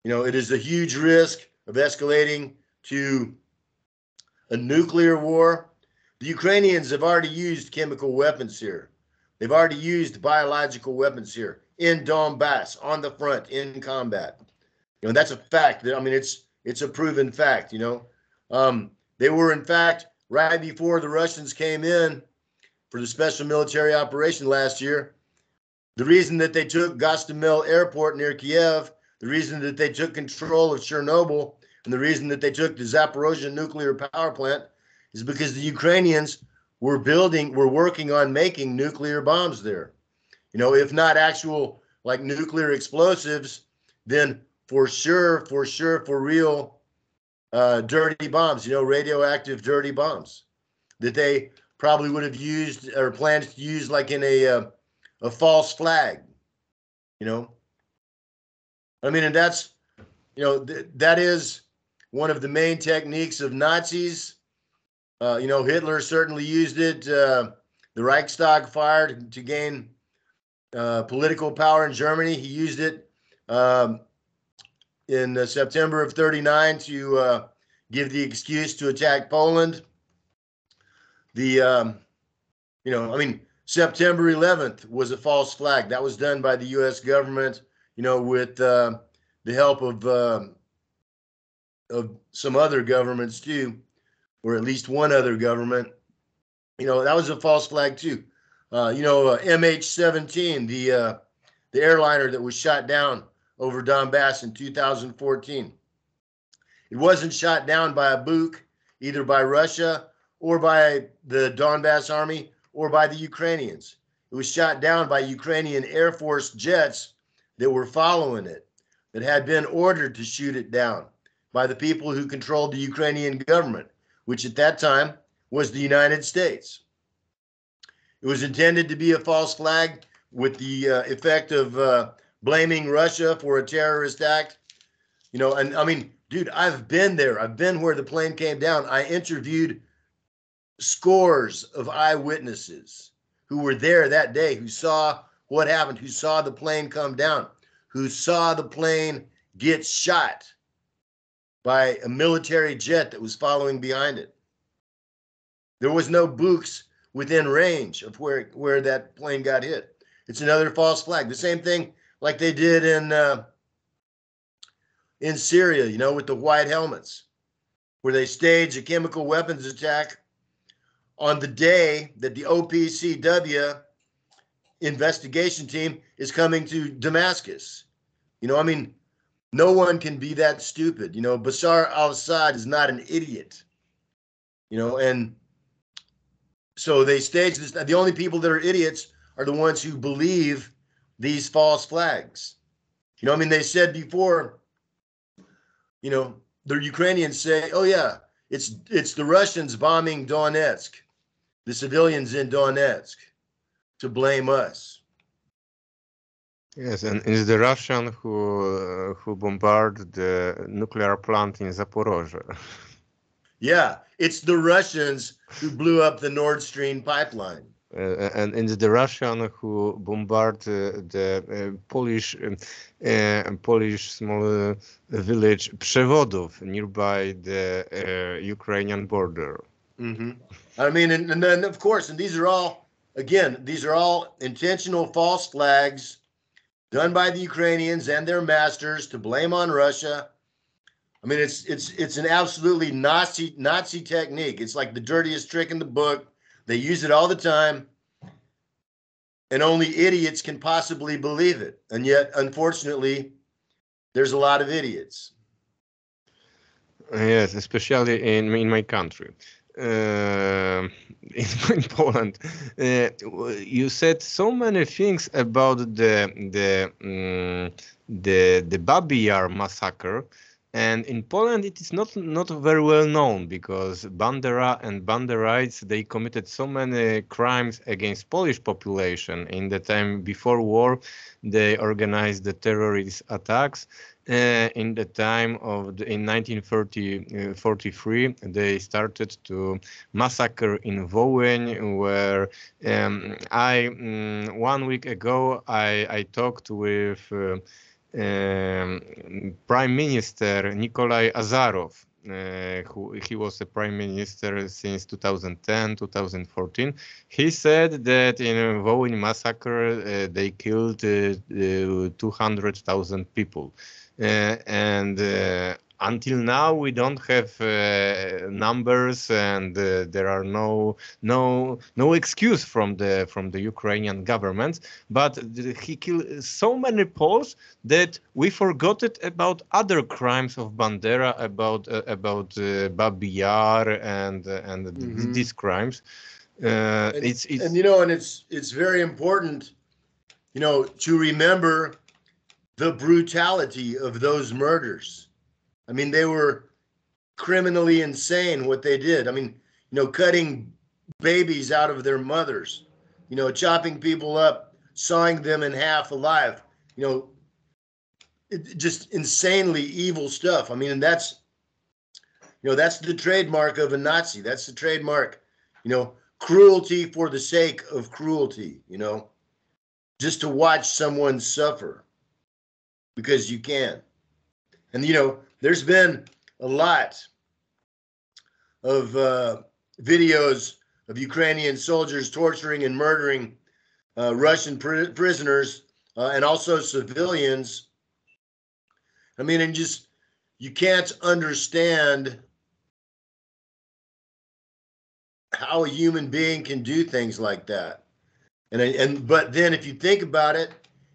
You know, it is a huge risk of escalating to a nuclear war. The Ukrainians have already used chemical weapons here. They've already used biological weapons here in Donbass, on the front, in combat. You know, that's a fact. I mean, it's a proven fact, you know. They were, in fact, right before the Russians came in for the special military operation last year, the reason that they took Gostomel Airport near Kiev, the reason that they took control of Chernobyl, and the reason that they took the Zaporozhye nuclear power plant is because the Ukrainians we're working on making nuclear bombs there. You know, if not actual like nuclear explosives, then for sure, for real, dirty bombs, you know, radioactive dirty bombs that they probably would have used or planned to use like in a false flag, you know. I mean, and that's, you know, that is one of the main techniques of Nazis. You know, Hitler certainly used it. The Reichstag fire to gain political power in Germany. He used it in September of '39 to give the excuse to attack Poland. The, you know, I mean, September 11th was a false flag. That was done by the U.S. government, you know, with the help of some other governments too, or at least one other government. You know, that was a false flag too. You know, MH17, the airliner that was shot down over Donbass in 2014. It wasn't shot down by a Buk, either by Russia or by the Donbass army or by the Ukrainians. It was shot down by Ukrainian Air Force jets that were following it, that had been ordered to shoot it down by the people who controlled the Ukrainian government, which at that time was the United States. It was intended to be a false flag with the effect of blaming Russia for a terrorist act. You know, and I mean, dude, I've been there. I've been where the plane came down. I interviewed scores of eyewitnesses who were there that day, who saw what happened, who saw the plane come down, who saw the plane get shot by a military jet that was following behind it. There was no Buks within range of where that plane got hit. It's another false flag. The same thing like they did in Syria, you know, with the white helmets, where they staged a chemical weapons attack on the day that the OPCW investigation team is coming to Damascus. You know, I mean, no one can be that stupid. You know, Bashar al-Assad is not an idiot. You know, and so they staged this. The only people that are idiots are the ones who believe these false flags. You know, I mean, they said before, you know, the Ukrainians say, oh yeah, it's the Russians bombing Donetsk, the civilians in Donetsk, to blame us. Yes, and it's the Russian who bombarded the nuclear plant in Zaporozhye. Yeah, it's the Russians who blew up the Nord Stream pipeline. And it's the Russian who bombarded the Polish small village Przewodów nearby the Ukrainian border. Mm-hmm. I mean, and then of course, and these are all, again, these are all intentional false flags done by the Ukrainians and their masters to blame on Russia. I mean, it's an absolutely Nazi technique. It's like the dirtiest trick in the book. They use it all the time, and only idiots can possibly believe it. And yet, unfortunately, there's a lot of idiots. Yes, especially in my country. In Poland, you said so many things about the Babi Yar massacre, and in Poland it is not very well known because Bandera and Banderites, they committed so many crimes against Polish population in the time before war. They organized the terrorist attacks. In the time of in 1943, they started to massacre in Wołyń, where 1 week ago I talked with Prime Minister Nikolai Azarov. He was a prime minister since 2010, 2014. He said that in Wołyń massacre they killed 200,000 people. And until now we don't have numbers, and there are no excuse from the Ukrainian government. But he killed so many Poles that we forgot it about other crimes of Bandera, about Babi Yar and these crimes. And you know, and it's very important, you know, to remember the brutality of those murders. I mean, they were criminally insane what they did. I mean, you know, cutting babies out of their mothers, you know, chopping people up, sawing them in half alive, you know, just insanely evil stuff. I mean, and that's, you know, that's the trademark of a Nazi. That's the trademark, you know, cruelty for the sake of cruelty, you know, just to watch someone suffer because you can. And, you know, there's been a lot of videos of Ukrainian soldiers torturing and murdering Russian prisoners and also civilians. I mean, and just, you can't understand how a human being can do things like that. But then if you think about it,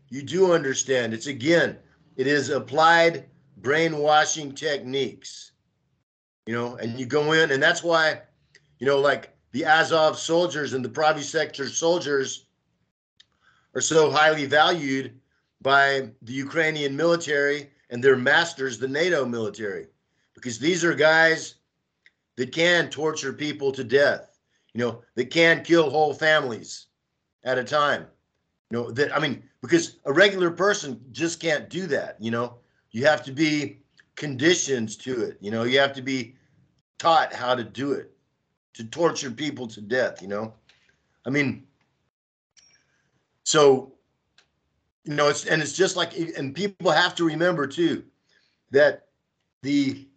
you do understand. It's, again, it is applied brainwashing techniques, you know, and you go in, and that's why, you know, like the Azov soldiers and the Pravi sector soldiers are so highly valued by the Ukrainian military and their masters, the NATO military, because these are guys that can torture people to death, you know, that can kill whole families at a time. You know, that, I mean, because a regular person just can't do that, you know. You have to be conditioned to it, you know, you have to be taught how to do it, to torture people to death, you know. I mean, so, you know, it's just like, and people have to remember too, that the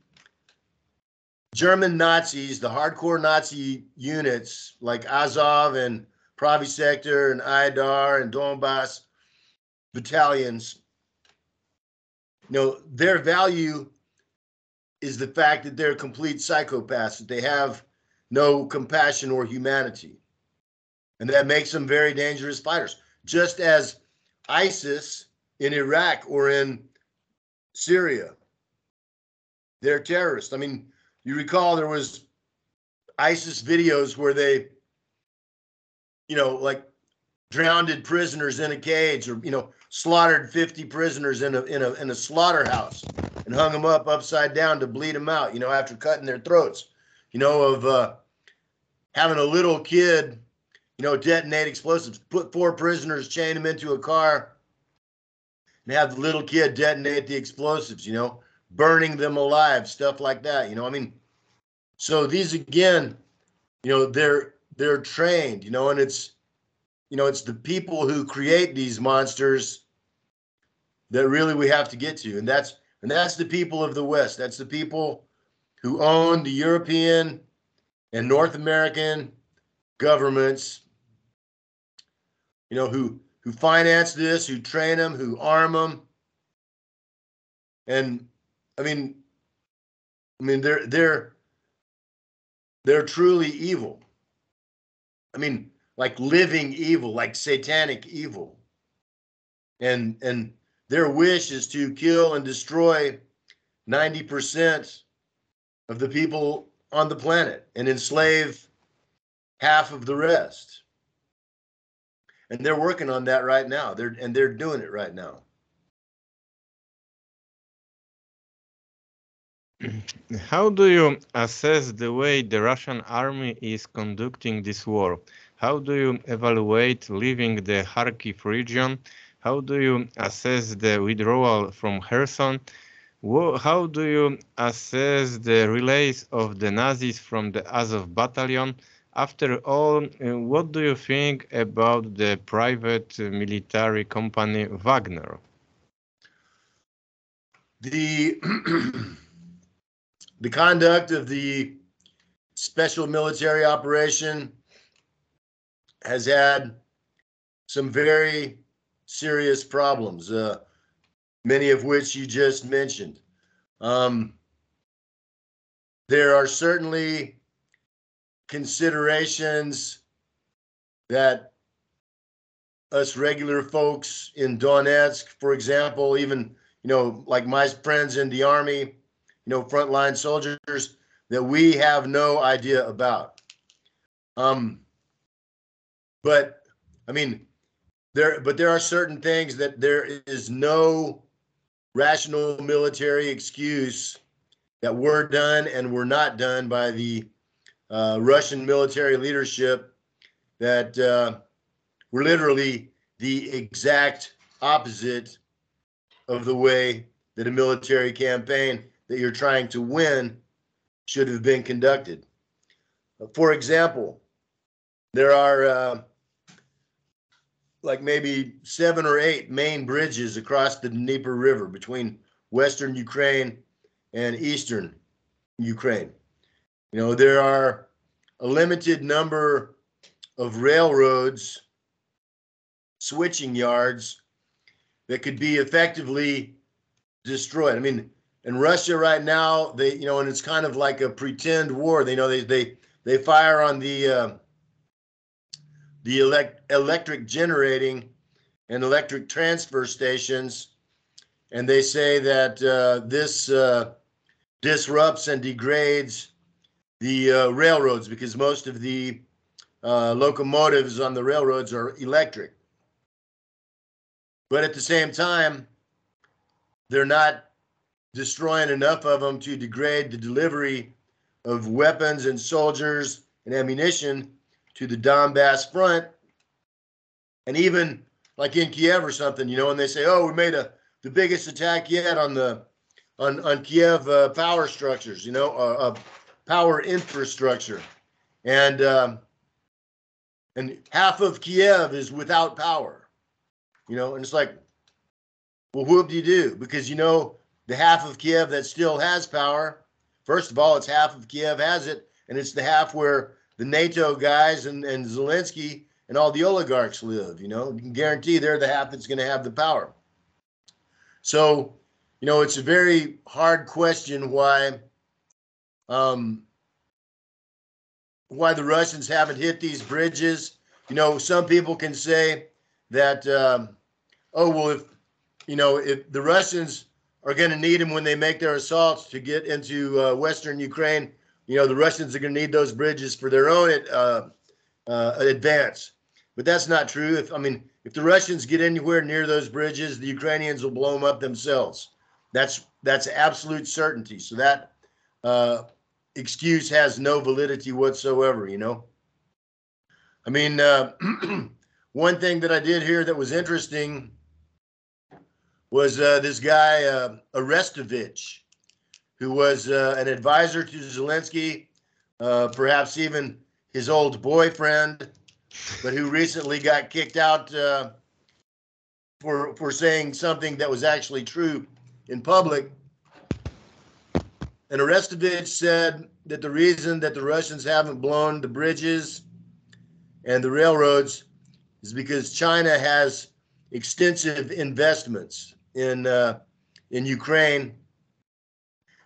German Nazis, the hardcore Nazi units like Azov and Pravi Sector and Idar and Donbass battalions, you know, their value is the fact that they're complete psychopaths, that they have no compassion or humanity. And that makes them very dangerous fighters. Just as ISIS in Iraq or in Syria, they're terrorists. I mean, you recall there was ISIS videos where they, you know, like drowned prisoners in a cage, or, you know, slaughtered 50 prisoners in a slaughterhouse and hung them up upside down to bleed them out, you know, after cutting their throats, you know, of having a little kid, you know, detonate explosives, put 4 prisoners, chain them into a car, and have the little kid detonate the explosives, you know, burning them alive, stuff like that, you know. I mean, so these, again, you know, they're trained, you know, and it's, you know, it's the people who create these monsters that really we have to get to, and that's the people of the West. That's the people who own the European and North American governments, you know, who finance this, who train them, who arm them. And I mean they're truly evil. I mean, like living evil, like satanic evil. And their wish is to kill and destroy 90% of the people on the planet and enslave half of the rest. And they're working on that right now. They're doing it right now. How do you assess the way the Russian army is conducting this war? How do you evaluate leaving the Kharkiv region? How do you assess the withdrawal from Kherson? How do you assess the release of the Nazis from the Azov battalion? After all, what do you think about the private military company Wagner? The the conduct of the special military operation has had some very serious problems, many of which you just mentioned. There are certainly considerations that us regular folks in Donetsk, for example, even, you know, like my friends in the army, you know, frontline soldiers, that we have no idea about. But I mean, there are certain things that there is no rational military excuse that were done and were not done by the Russian military leadership that were literally the exact opposite of the way that a military campaign that you're trying to win should have been conducted. For example, there are like maybe 7 or 8 main bridges across the Dnieper River between Western Ukraine and Eastern Ukraine. You know, there are a limited number of railroads, switching yards that could be effectively destroyed. I mean, in Russia right now, they, you know, and it's kind of like a pretend war. They know they fire on the electric generating and electric transfer stations, and they say that this disrupts and degrades the railroads because most of the locomotives on the railroads are electric. But at the same time, they're not destroying enough of them to degrade the delivery of weapons and soldiers and ammunition to the Donbass front. And even like in Kiev or something, you know, and they say, oh, we made the biggest attack yet on Kiev power structures, you know, power infrastructure. And half of Kiev is without power, you know, and it's like, well, whoop de do? Because, you know, the half of Kiev that still has power, first of all, it's half of Kiev has it, and it's the half where the NATO guys and Zelensky and all the oligarchs live, you know. You can guarantee they're the half that's going to have the power. So, you know, it's a very hard question why the Russians haven't hit these bridges. You know, some people can say that, oh, well, if the Russians are going to need them when they make their assaults to get into Western Ukraine, you know, the Russians are going to need those bridges for their own advance. But that's not true. If the Russians get anywhere near those bridges, the Ukrainians will blow them up themselves. That's absolute certainty. So that excuse has no validity whatsoever, you know. I mean, one thing that I did hear that was interesting was this guy, Arestovich, who was an advisor to Zelensky, perhaps even his old boyfriend, but who recently got kicked out for saying something that was actually true in public. And Arestovich said that the reason that the Russians haven't blown the bridges and the railroads is because China has extensive investments in Ukraine,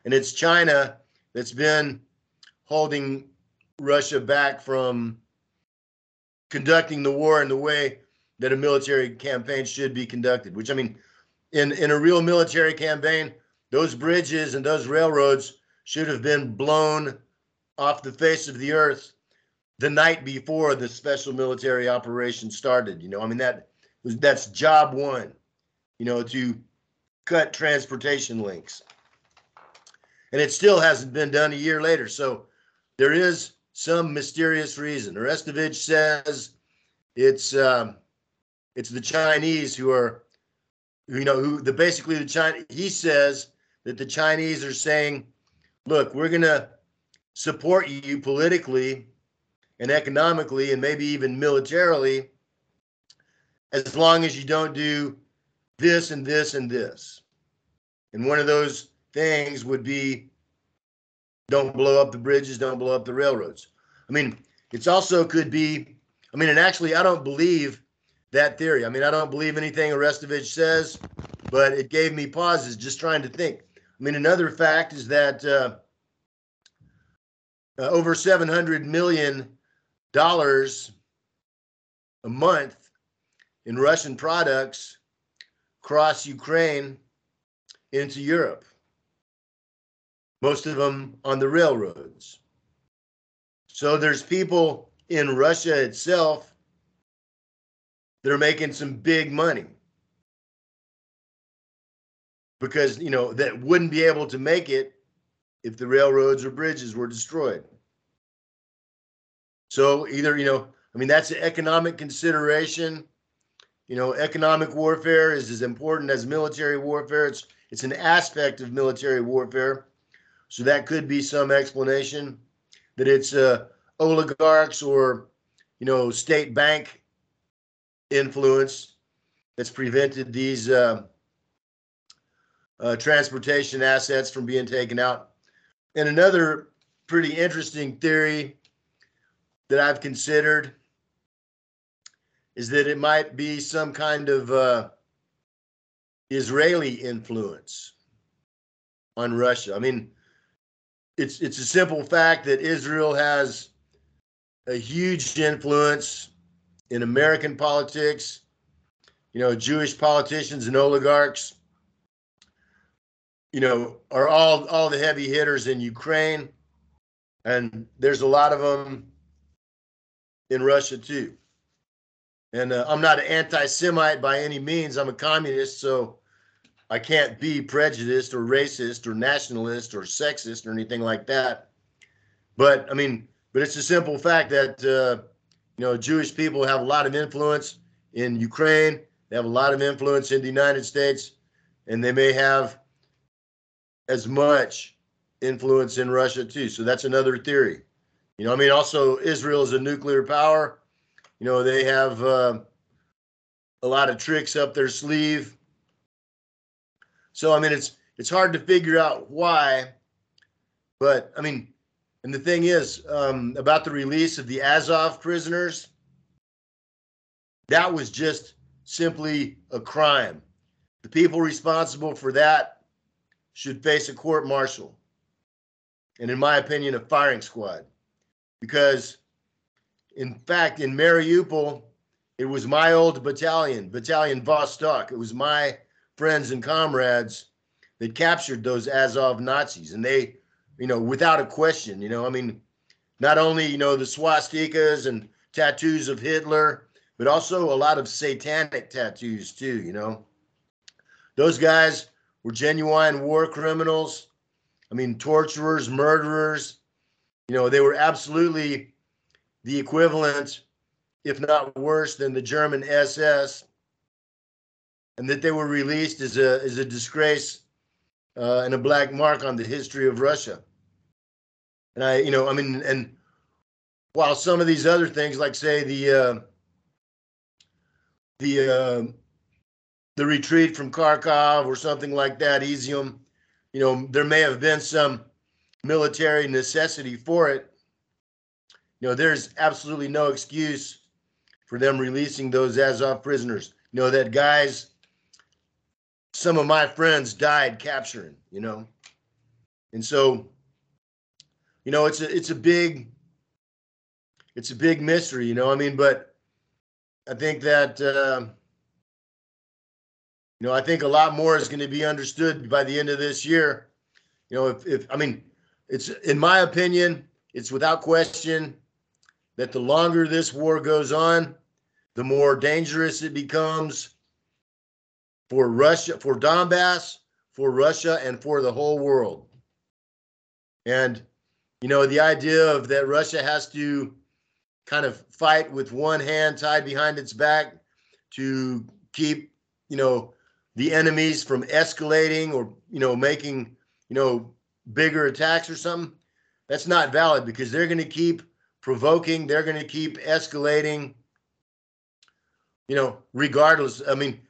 and it's China that's been holding Russia back from conducting the war in the way that a military campaign should be conducted. Which, I mean, in a real military campaign, those bridges and those railroads should have been blown off the face of the earth the night before the special military operation started. You know, I mean, that's job one, you know, to cut transportation links. And it still hasn't been done a year later. So there is some mysterious reason. Arestovich says it's the Chinese he says that the Chinese are saying, look, we're going to support you politically and economically and maybe even militarily as long as you don't do this and this and this. And one of those things would be don't blow up the bridges, don't blow up the railroads. I mean, it's also could be, and actually I don't believe that theory. I mean, I don't believe anything Arestovich says, but it gave me pauses just trying to think. I mean, another fact is that over $700 million a month in Russian products cross Ukraine into Europe, most of them on the railroads. So there's people in Russia itself that are making some big money, because, you know, that wouldn't be able to make it if the railroads or bridges were destroyed. So either, you know, I mean, that's an economic consideration. You know, economic warfare is as important as military warfare. It's an aspect of military warfare. So that could be some explanation that it's oligarchs or, you know, state bank influence that's prevented these transportation assets from being taken out. And another pretty interesting theory that I've considered is that it might be some kind of Israeli influence on Russia. I mean, it's a simple fact that Israel has a huge influence in American politics. You know, Jewish politicians and oligarchs, you know, are all the heavy hitters in Ukraine, and there's a lot of them in Russia too. And I'm not an anti-Semite by any means. I'm a communist, so I can't be prejudiced or racist or nationalist or sexist or anything like that. But I mean, but it's a simple fact that you know, Jewish people have a lot of influence in Ukraine. They have a lot of influence in the United States, and they may have as much influence in Russia too. So that's another theory. You know, I mean, also Israel is a nuclear power. You know, they have a lot of tricks up their sleeve. So I mean, it's hard to figure out why, but I mean, and the thing is about the release of the Azov prisoners, that was just simply a crime. The people responsible for that should face a court-martial, and in my opinion, a firing squad. Because, in fact, in Mariupol, it was my old battalion, Battalion Vostok. It was my friends and comrades that captured those Azov Nazis. And they, you know, without a question, you know, I mean, not only, you know, the swastikas and tattoos of Hitler, but also a lot of satanic tattoos too, you know. Those guys were genuine war criminals. I mean, torturers, murderers. You know, they were absolutely the equivalent, if not worse, than the German SS, and that they were released is a disgrace and a black mark on the history of Russia. And I, you know, I mean, and while some of these other things, like say the retreat from Kharkov or something like that, Izium, you know, there may have been some military necessity for it. You know, there's absolutely no excuse for them releasing those Azov prisoners. You know, that guys, some of my friends died capturing, you know. And so, you know, it's a big mystery, you know. I mean, but I think that you know, I think a lot more is going to be understood by the end of this year. You know, if I mean, it's, in my opinion, it's without question that the longer this war goes on, the more dangerous it becomes for Russia, for Donbass, for Russia, and for the whole world. And, you know, the idea of that Russia has to kind of fight with one hand tied behind its back to keep, you know, the enemies from escalating or, you know, making, you know, bigger attacks or something, that's not valid, because they're going to keep provoking, they're going to keep escalating, you know, regardless. I mean,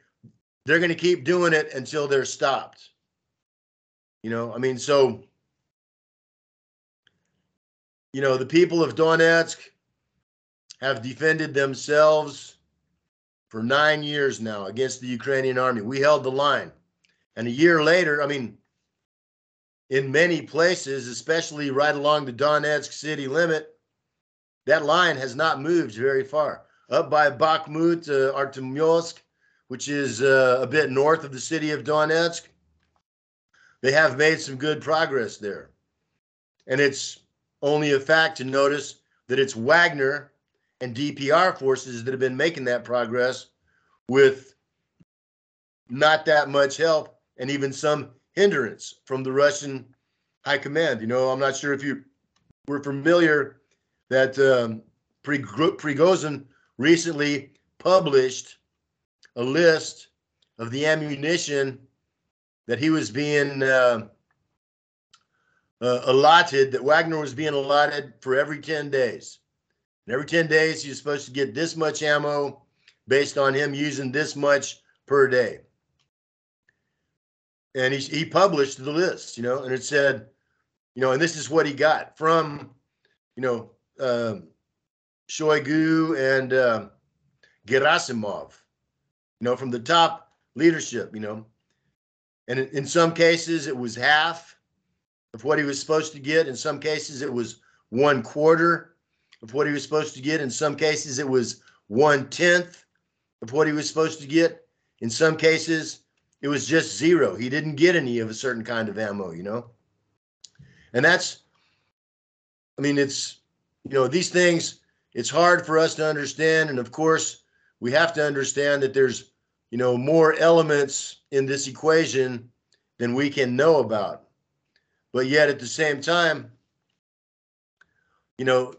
they're going to keep doing it until they're stopped. You know, I mean, so, you know, the people of Donetsk have defended themselves for 9 years now against the Ukrainian army. We held the line. And a year later, I mean, in many places, especially right along the Donetsk city limit, that line has not moved very far. Up by Bakhmut, Artemyevsk, which is a bit north of the city of Donetsk, they have made some good progress there. And it's only a fact to notice that it's Wagner and DPR forces that have been making that progress, with not that much help and even some hindrance from the Russian high command. You know, I'm not sure if you were familiar that Prigozhin recently published a list of the ammunition that he was being allotted, that Wagner was being allotted for every 10 days. And every 10 days, he was supposed to get this much ammo based on him using this much per day. And he published the list, you know, and it said, you know, and this is what he got from, you know, Shoigu and Gerasimov, you know, from the top leadership, you know. And in some cases, it was half of what he was supposed to get. In some cases, it was 1/4 of what he was supposed to get. In some cases, it was 1/10 of what he was supposed to get. In some cases, it was just 0. He didn't get any of a certain kind of ammo, you know. And that's, I mean, it's, you know, these things, it's hard for us to understand. And of course, we have to understand that there's, you know, more elements in this equation than we can know about. But yet at the same time, you know,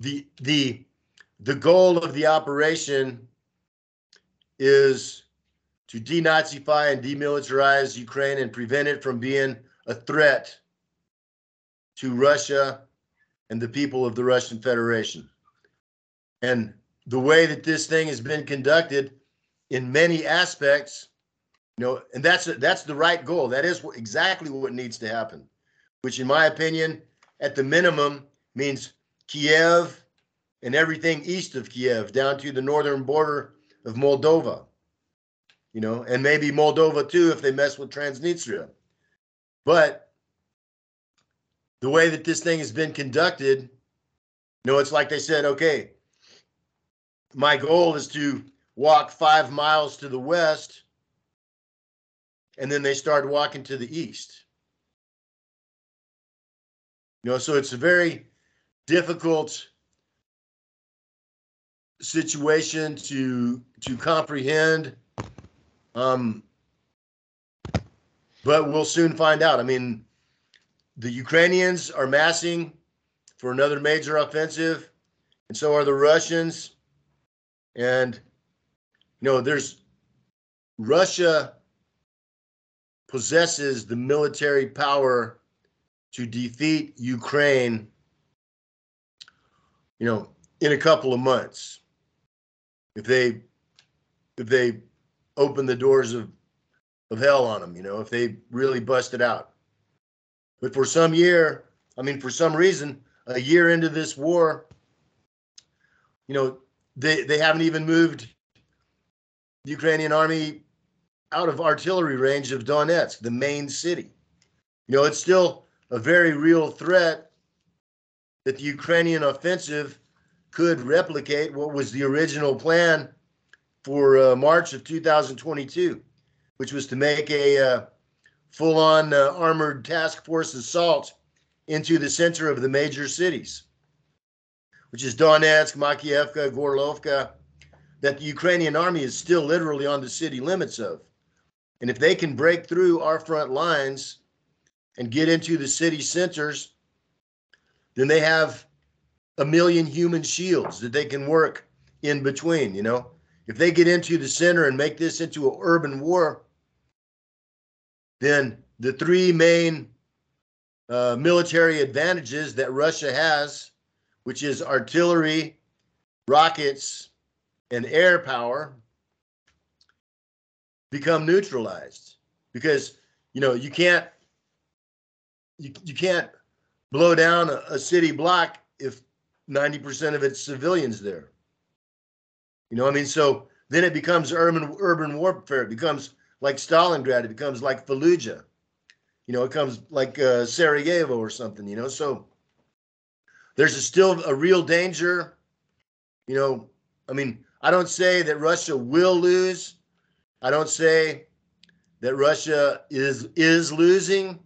the goal of the operation is to denazify and demilitarize Ukraine and prevent it from being a threat to Russia and the people of the Russian Federation. And the way that this thing has been conducted in many aspects, you know, and that's the right goal. That is exactly what needs to happen, which in my opinion, at the minimum, means Kiev and everything east of Kiev down to the northern border of Moldova, you know, and maybe Moldova too if they mess with Transnistria. But the way that this thing has been conducted, you know, it's like they said, okay, my goal is to walk 5 miles to the west, and then they start walking to the east. You know, so it's a very difficult situation to comprehend. But we'll soon find out. I mean, the Ukrainians are massing for another major offensive, and so are the Russians. And, you know, Russia possesses the military power to defeat Ukraine, you know, in a couple of months. If they open the doors of hell on them, you know, if they really bust it out. But for some reason, a year into this war, you know, they haven't even moved the Ukrainian army out of artillery range of Donetsk, the main city. You know, it's still a very real threat that the Ukrainian offensive could replicate what was the original plan for March of 2022, which was to make a full-on armored task force assault into the center of the major cities, which is Donetsk, Makiivka, Gorlovka, that the Ukrainian army is still literally on the city limits of. And if they can break through our front lines and get into the city centers, then they have 1 million human shields that they can work in between, you know. If they get into the center and make this into an urban war, then the 3 main military advantages that Russia has, which is artillery, rockets, and air power, become neutralized. Because, you know, you can't blow down a city block if 90% of it's civilians there. You know, I mean, so then it becomes urban warfare. It becomes like Stalingrad. It becomes like Fallujah. You know, it comes like Sarajevo or something, you know. So there's still a real danger. You know, I mean, I don't say that Russia will lose. I don't say that Russia is losing,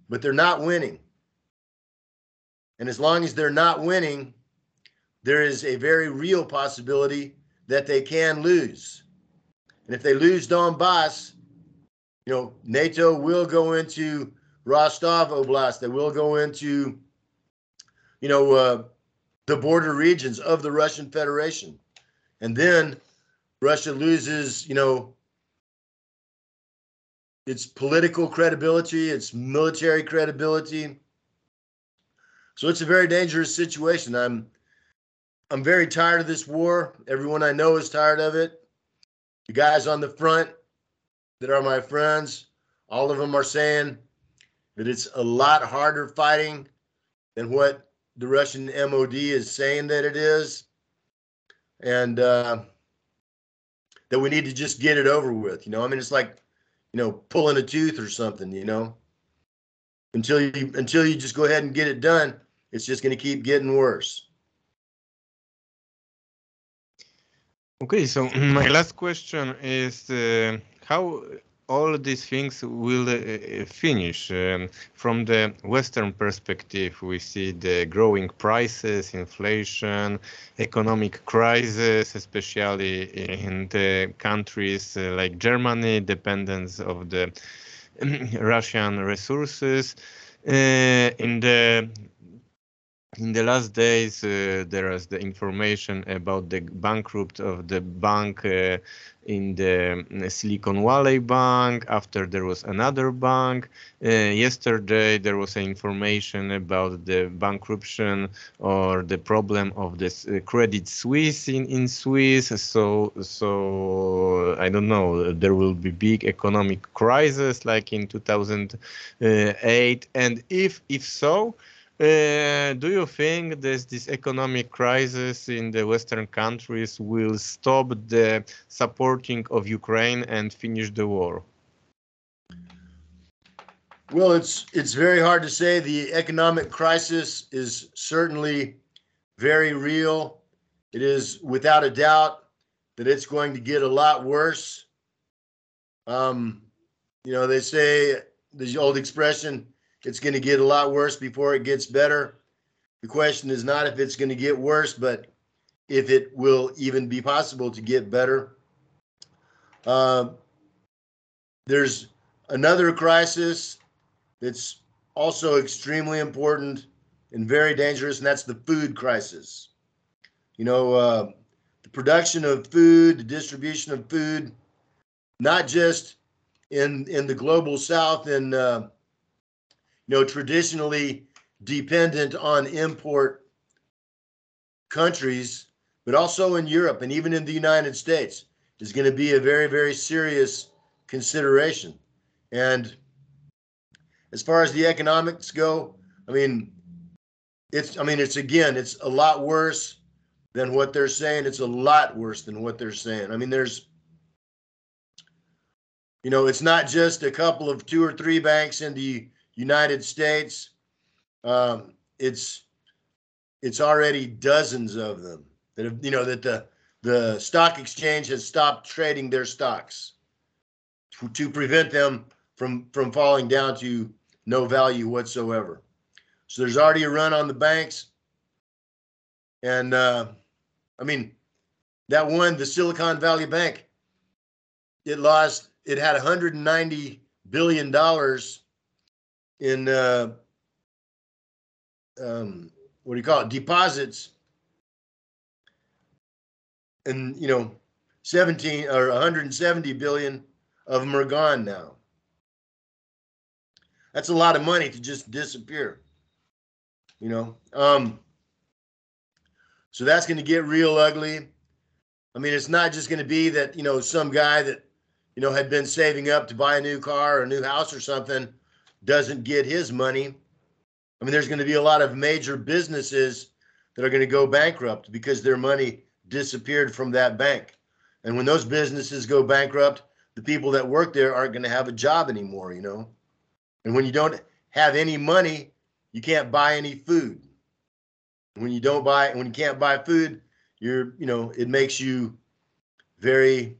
but they're not winning. And as long as they're not winning, there is a very real possibility that they can lose. And if they lose Donbass, NATO will go into Rostov Oblast. They will go into, the border regions of the Russian Federation. And then Russia loses, its political credibility, its military credibility. So it's a very dangerous situation. I'm very tired of this war. Everyone I know is tired of it. The guys on the front that are my friends, all of them are saying that it's a lot harder fighting than what the Russian MOD is saying that it is. And that we need to just get it over with. It's like, pulling a tooth or something, until you just go ahead and get it done, it's just going to keep getting worse. Okay, so my last question is how all these things will finish. From the Western perspective, we see the growing prices, inflation, economic crisis, especially in the countries like Germany, dependence of the Russian resources. In the last days, there is the information about the bankrupt of the bank in the Silicon Valley Bank. After there was another bank. Yesterday, there was information about the bankruptcy or the problem of this Credit Suisse in Swiss. So I don't know. There will be big economic crisis like in 2008, and if so. Do you think this economic crisis in the Western countries will stop the supporting of Ukraine and finish the war? Well, it's very hard to say. The economic crisis is certainly very real. It is without a doubt that it's going to get a lot worse. They say the old expression, it's going to get a lot worse before it gets better. The question is not if it's going to get worse, but if it will even be possible to get better. There's another crisis that's also extremely important and very dangerous, and that's the food crisis. The production of food, the distribution of food, not just in the global South and traditionally dependent on import countries, but also in Europe and even in the United States is going to be a very, very serious consideration. And as far as the economics go, it's a lot worse than what they're saying. It's a lot worse than what they're saying. It's not just a couple of 2 or 3 banks in the United States. It's already dozens of them that have, that the stock exchange has stopped trading their stocks to prevent them from falling down to no value whatsoever. So there's already a run on the banks. And that one, the Silicon Valley Bank, it had $190 billion in deposits, and 17 or 170 billion of them are gone now. That's a lot of money to just disappear. So that's going to get real ugly. It's not just going to be that some guy that had been saving up to buy a new car or a new house or something doesn't get his money. There's going to be a lot of major businesses that are going to go bankrupt because their money disappeared from that bank. And when those businesses go bankrupt, the people that work there aren't going to have a job anymore, And when you don't have any money, you can't buy any food. When you can't buy food, it makes you very,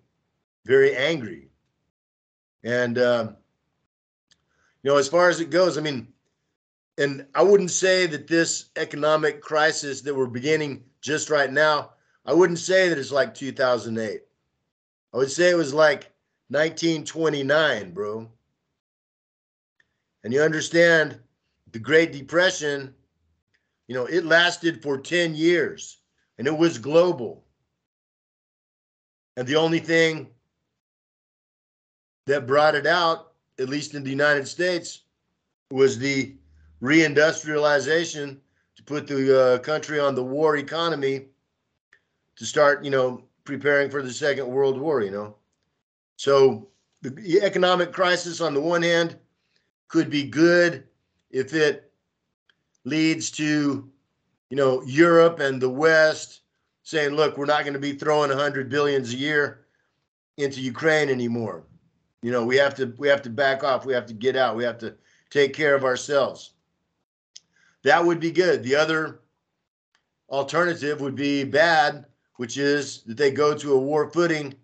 very angry. And, as far as it goes, and I wouldn't say that this economic crisis that we're beginning just right now, I wouldn't say that it's like 2008. I would say it was like 1929, bro. And you understand the Great Depression, you know, it lasted for 10 years and it was global. And the only thing that brought it out, at least in the United States, was the reindustrialization to put the country on the war economy to start, you know, preparing for the Second World War, you know. So the economic crisis on the one hand could be good if it leads to, you know, Europe and the West saying, look, we're not going to be throwing 100 billions a year into Ukraine anymore. You know, we have to back off. We have to get out. We have to take care of ourselves. That would be good. The other alternative would be bad, which is that they go to a war footing,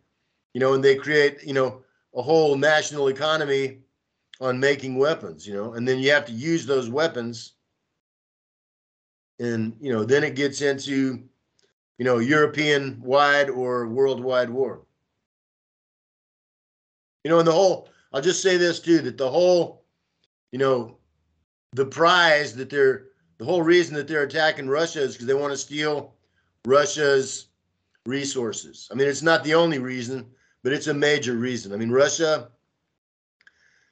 you know, and they create, you know, a whole national economy on making weapons, you know, and then you have to use those weapons. And, you know, then it gets into, you know, European wide or worldwide war. You know, and the whole, I'll just say this too, that the whole, you know, the prize that the whole reason that they're attacking Russia is because they want to steal Russia's resources. I mean, it's not the only reason, but it's a major reason. I mean, Russia,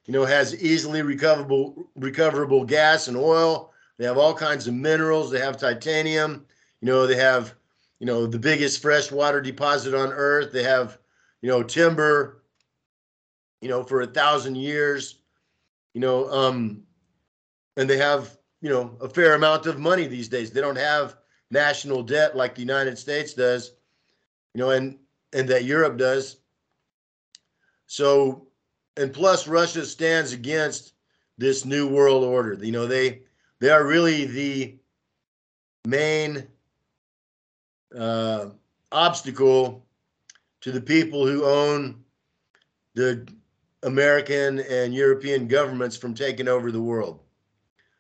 you know, has easily recoverable gas and oil. They have all kinds of minerals. They have titanium. You know, they have, you know, the biggest freshwater deposit on Earth. They have, you know, timber, you know, for 1,000 years, you know, and they have, you know, a fair amount of money these days. They don't have national debt like the United States does, you know, and that Europe does. So, and plus Russia stands against this new world order. You know, they are really the main obstacle to the people who own the American and European governments from taking over the world.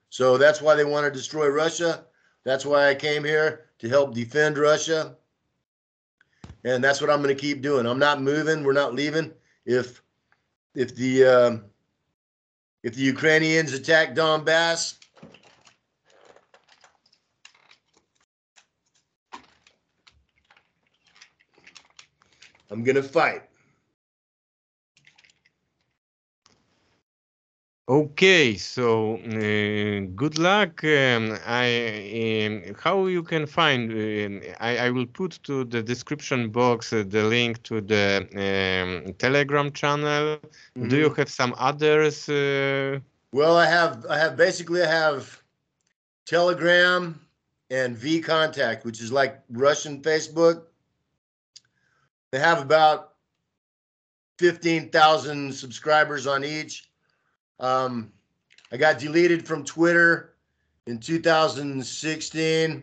So that's why they want to destroy Russia. That's why I came here, to help defend Russia. And that's what I'm going to keep doing. I'm not moving. We're not leaving. If the Ukrainians attack Donbass, I'm going to fight. Okay, so good luck. How you can find? I will put to the description box the link to the Telegram channel. Mm-hmm. Do you have some others? Well, I have Telegram and VKontakte, which is like Russian Facebook. They have about 15,000 subscribers on each. I got deleted from Twitter in 2016,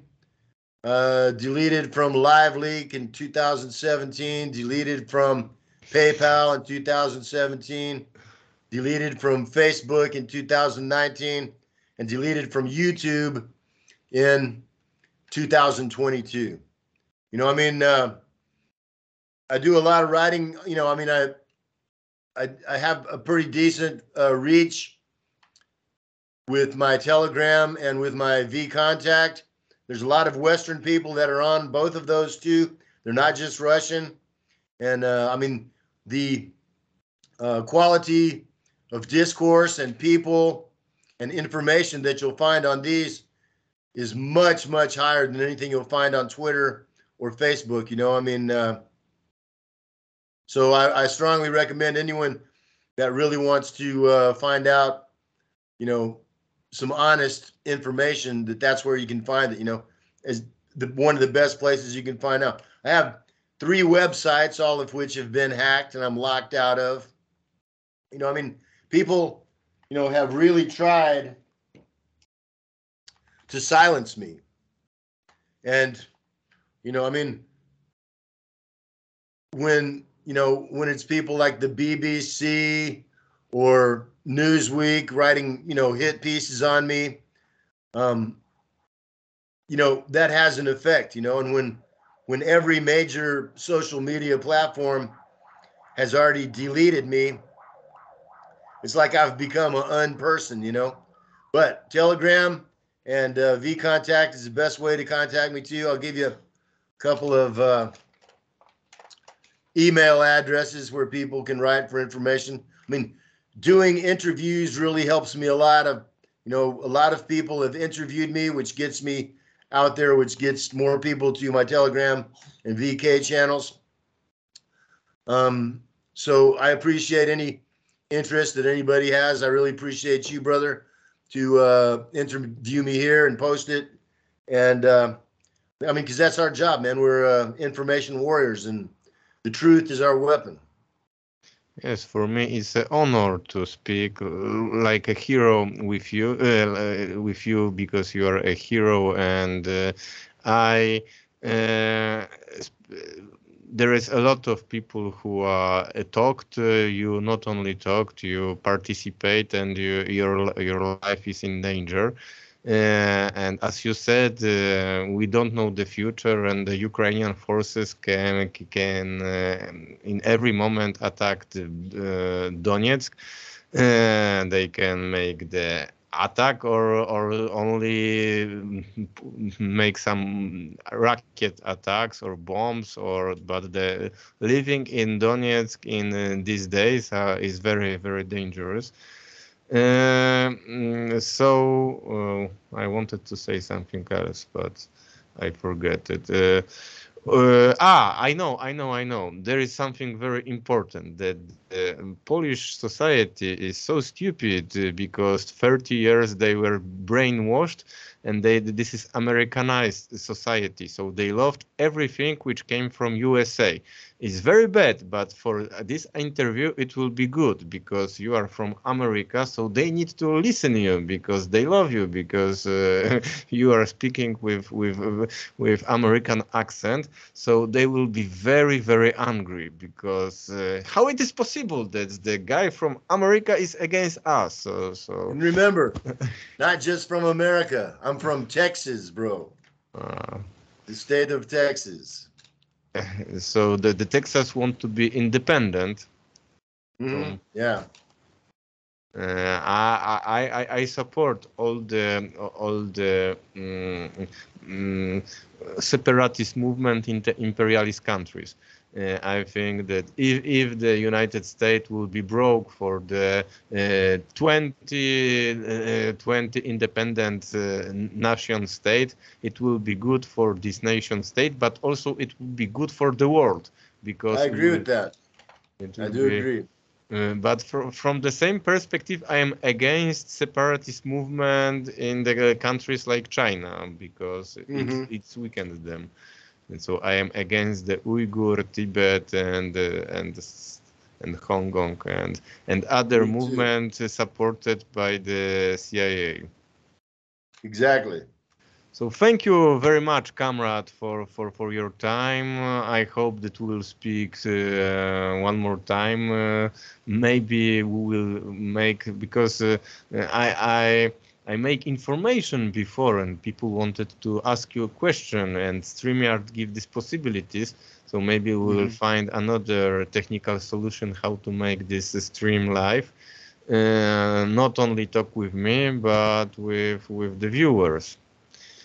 deleted from LiveLeak in 2017, deleted from PayPal in 2017, deleted from Facebook in 2019, and deleted from YouTube in 2022. You know, I mean, I do a lot of writing. You know, I mean, I have a pretty decent reach with my Telegram and with my VKontakte. There's a lot of Western people that are on both of those two. They're not just Russian. And I mean, the quality of discourse and people and information that you'll find on these is much, much higher than anything you'll find on Twitter or Facebook. You know, I mean, so I strongly recommend anyone that really wants to find out, you know, some honest information, that's where you can find it, you know, as one of the best places you can find out. I have 3 websites, all of which have been hacked and I'm locked out of. You know, I mean, people, you know, have really tried to silence me. And, you know, I mean, when it's people like the BBC or Newsweek writing, you know, hit pieces on me, that has an effect, and when every major social media platform has already deleted me, it's like I've become an unperson. But Telegram and V-Contact is the best way to contact me too. I'll give you a couple of email addresses where people can write for information. I mean, doing interviews really helps me a lot. A lot of people have interviewed me, which gets me out there, which gets more people to my Telegram and VK channels. So I appreciate any interest that anybody has. I really appreciate you, brother, to interview me here and post it. And because that's our job, man. We're information warriors, and the truth is our weapon. Yes, for me it's an honor to speak like a hero with you because you are a hero, and I. There is a lot of people who talked. You not only talked, you participate, and your life is in danger. And as you said, we don't know the future, and the Ukrainian forces can in every moment attack Donetsk. They can make the attack or only make some rocket attacks or bombs, but the living in Donetsk in these days is very, very dangerous. So I wanted to say something else, but I forget it. I know. There is something very important, that Polish society is so stupid because 30 years they were brainwashed, and this is Americanized society. So they loved everything which came from USA. It's very bad, but for this interview it will be good because you are from America, so they need to listen to you because they love you, because you are speaking with American accent. So they will be very, very angry because how it is possible that the guy from America is against us? So and remember, not just from America. I'm from Texas, bro. The state of Texas. So the Texas want to be independent. Yeah. I support all the separatist movement in the imperialist countries. I think that if the United States will be broke for the 20 independent nation state, it will be good for this nation state, but also it will be good for the world, because I agree with that. I do agree. But from the same perspective, I am against separatist movement in the countries like China, because it's weakened them. And so I am against the Uyghur, Tibet, and Hong Kong and other movements supported by the CIA. Exactly. So thank you very much, comrade, for your time. I hope that we will speak one more time. Maybe we will make, because I make information before, and people wanted to ask you a question, and StreamYard give these possibilities. So maybe we will find another technical solution how to make this stream live. Not only talk with me, but with the viewers.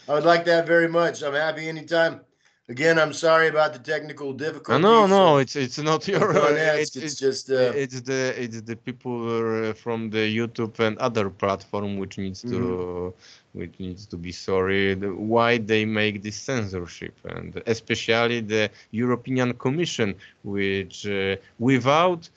I would like that very much. I'm happy anytime. Again, I'm sorry about the technical difficulties. No, it's not your. It's just it's the people from the YouTube and other platform which needs to be sorry. Why they make this censorship, and especially the European Commission, which without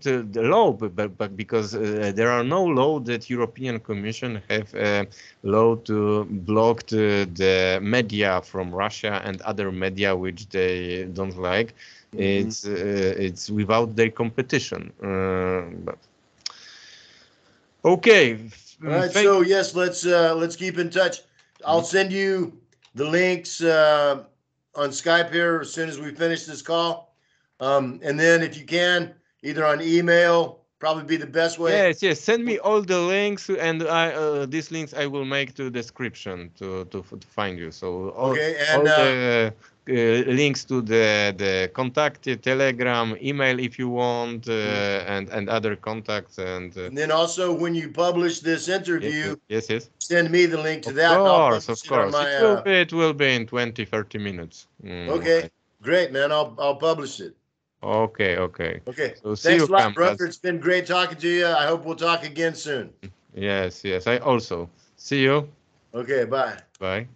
the law, but because there are no law that European Commission have a law to block the media from Russia and other media which they don't like. It's without their competition. But okay. All right. So yes, let's keep in touch. I'll send you the links on Skype here as soon as we finish this call. And then if you can, either on email probably be the best way. Yes, yes. Send me all the links, and these links I will make to description to find you. So Okay, all and the links to the contact, Telegram, email if you want, and other contacts and then also when you publish this interview, yes. send me the link to that, and I'll publish Of it on course. my. It will be in 20, 30 minutes. Okay, great, man. I'll publish it. Okay. Okay. So see Thanks you, a lot, comrades. brother. It's been great talking to you. I hope we'll talk again soon. Yes. I also see you. Okay, bye. Bye.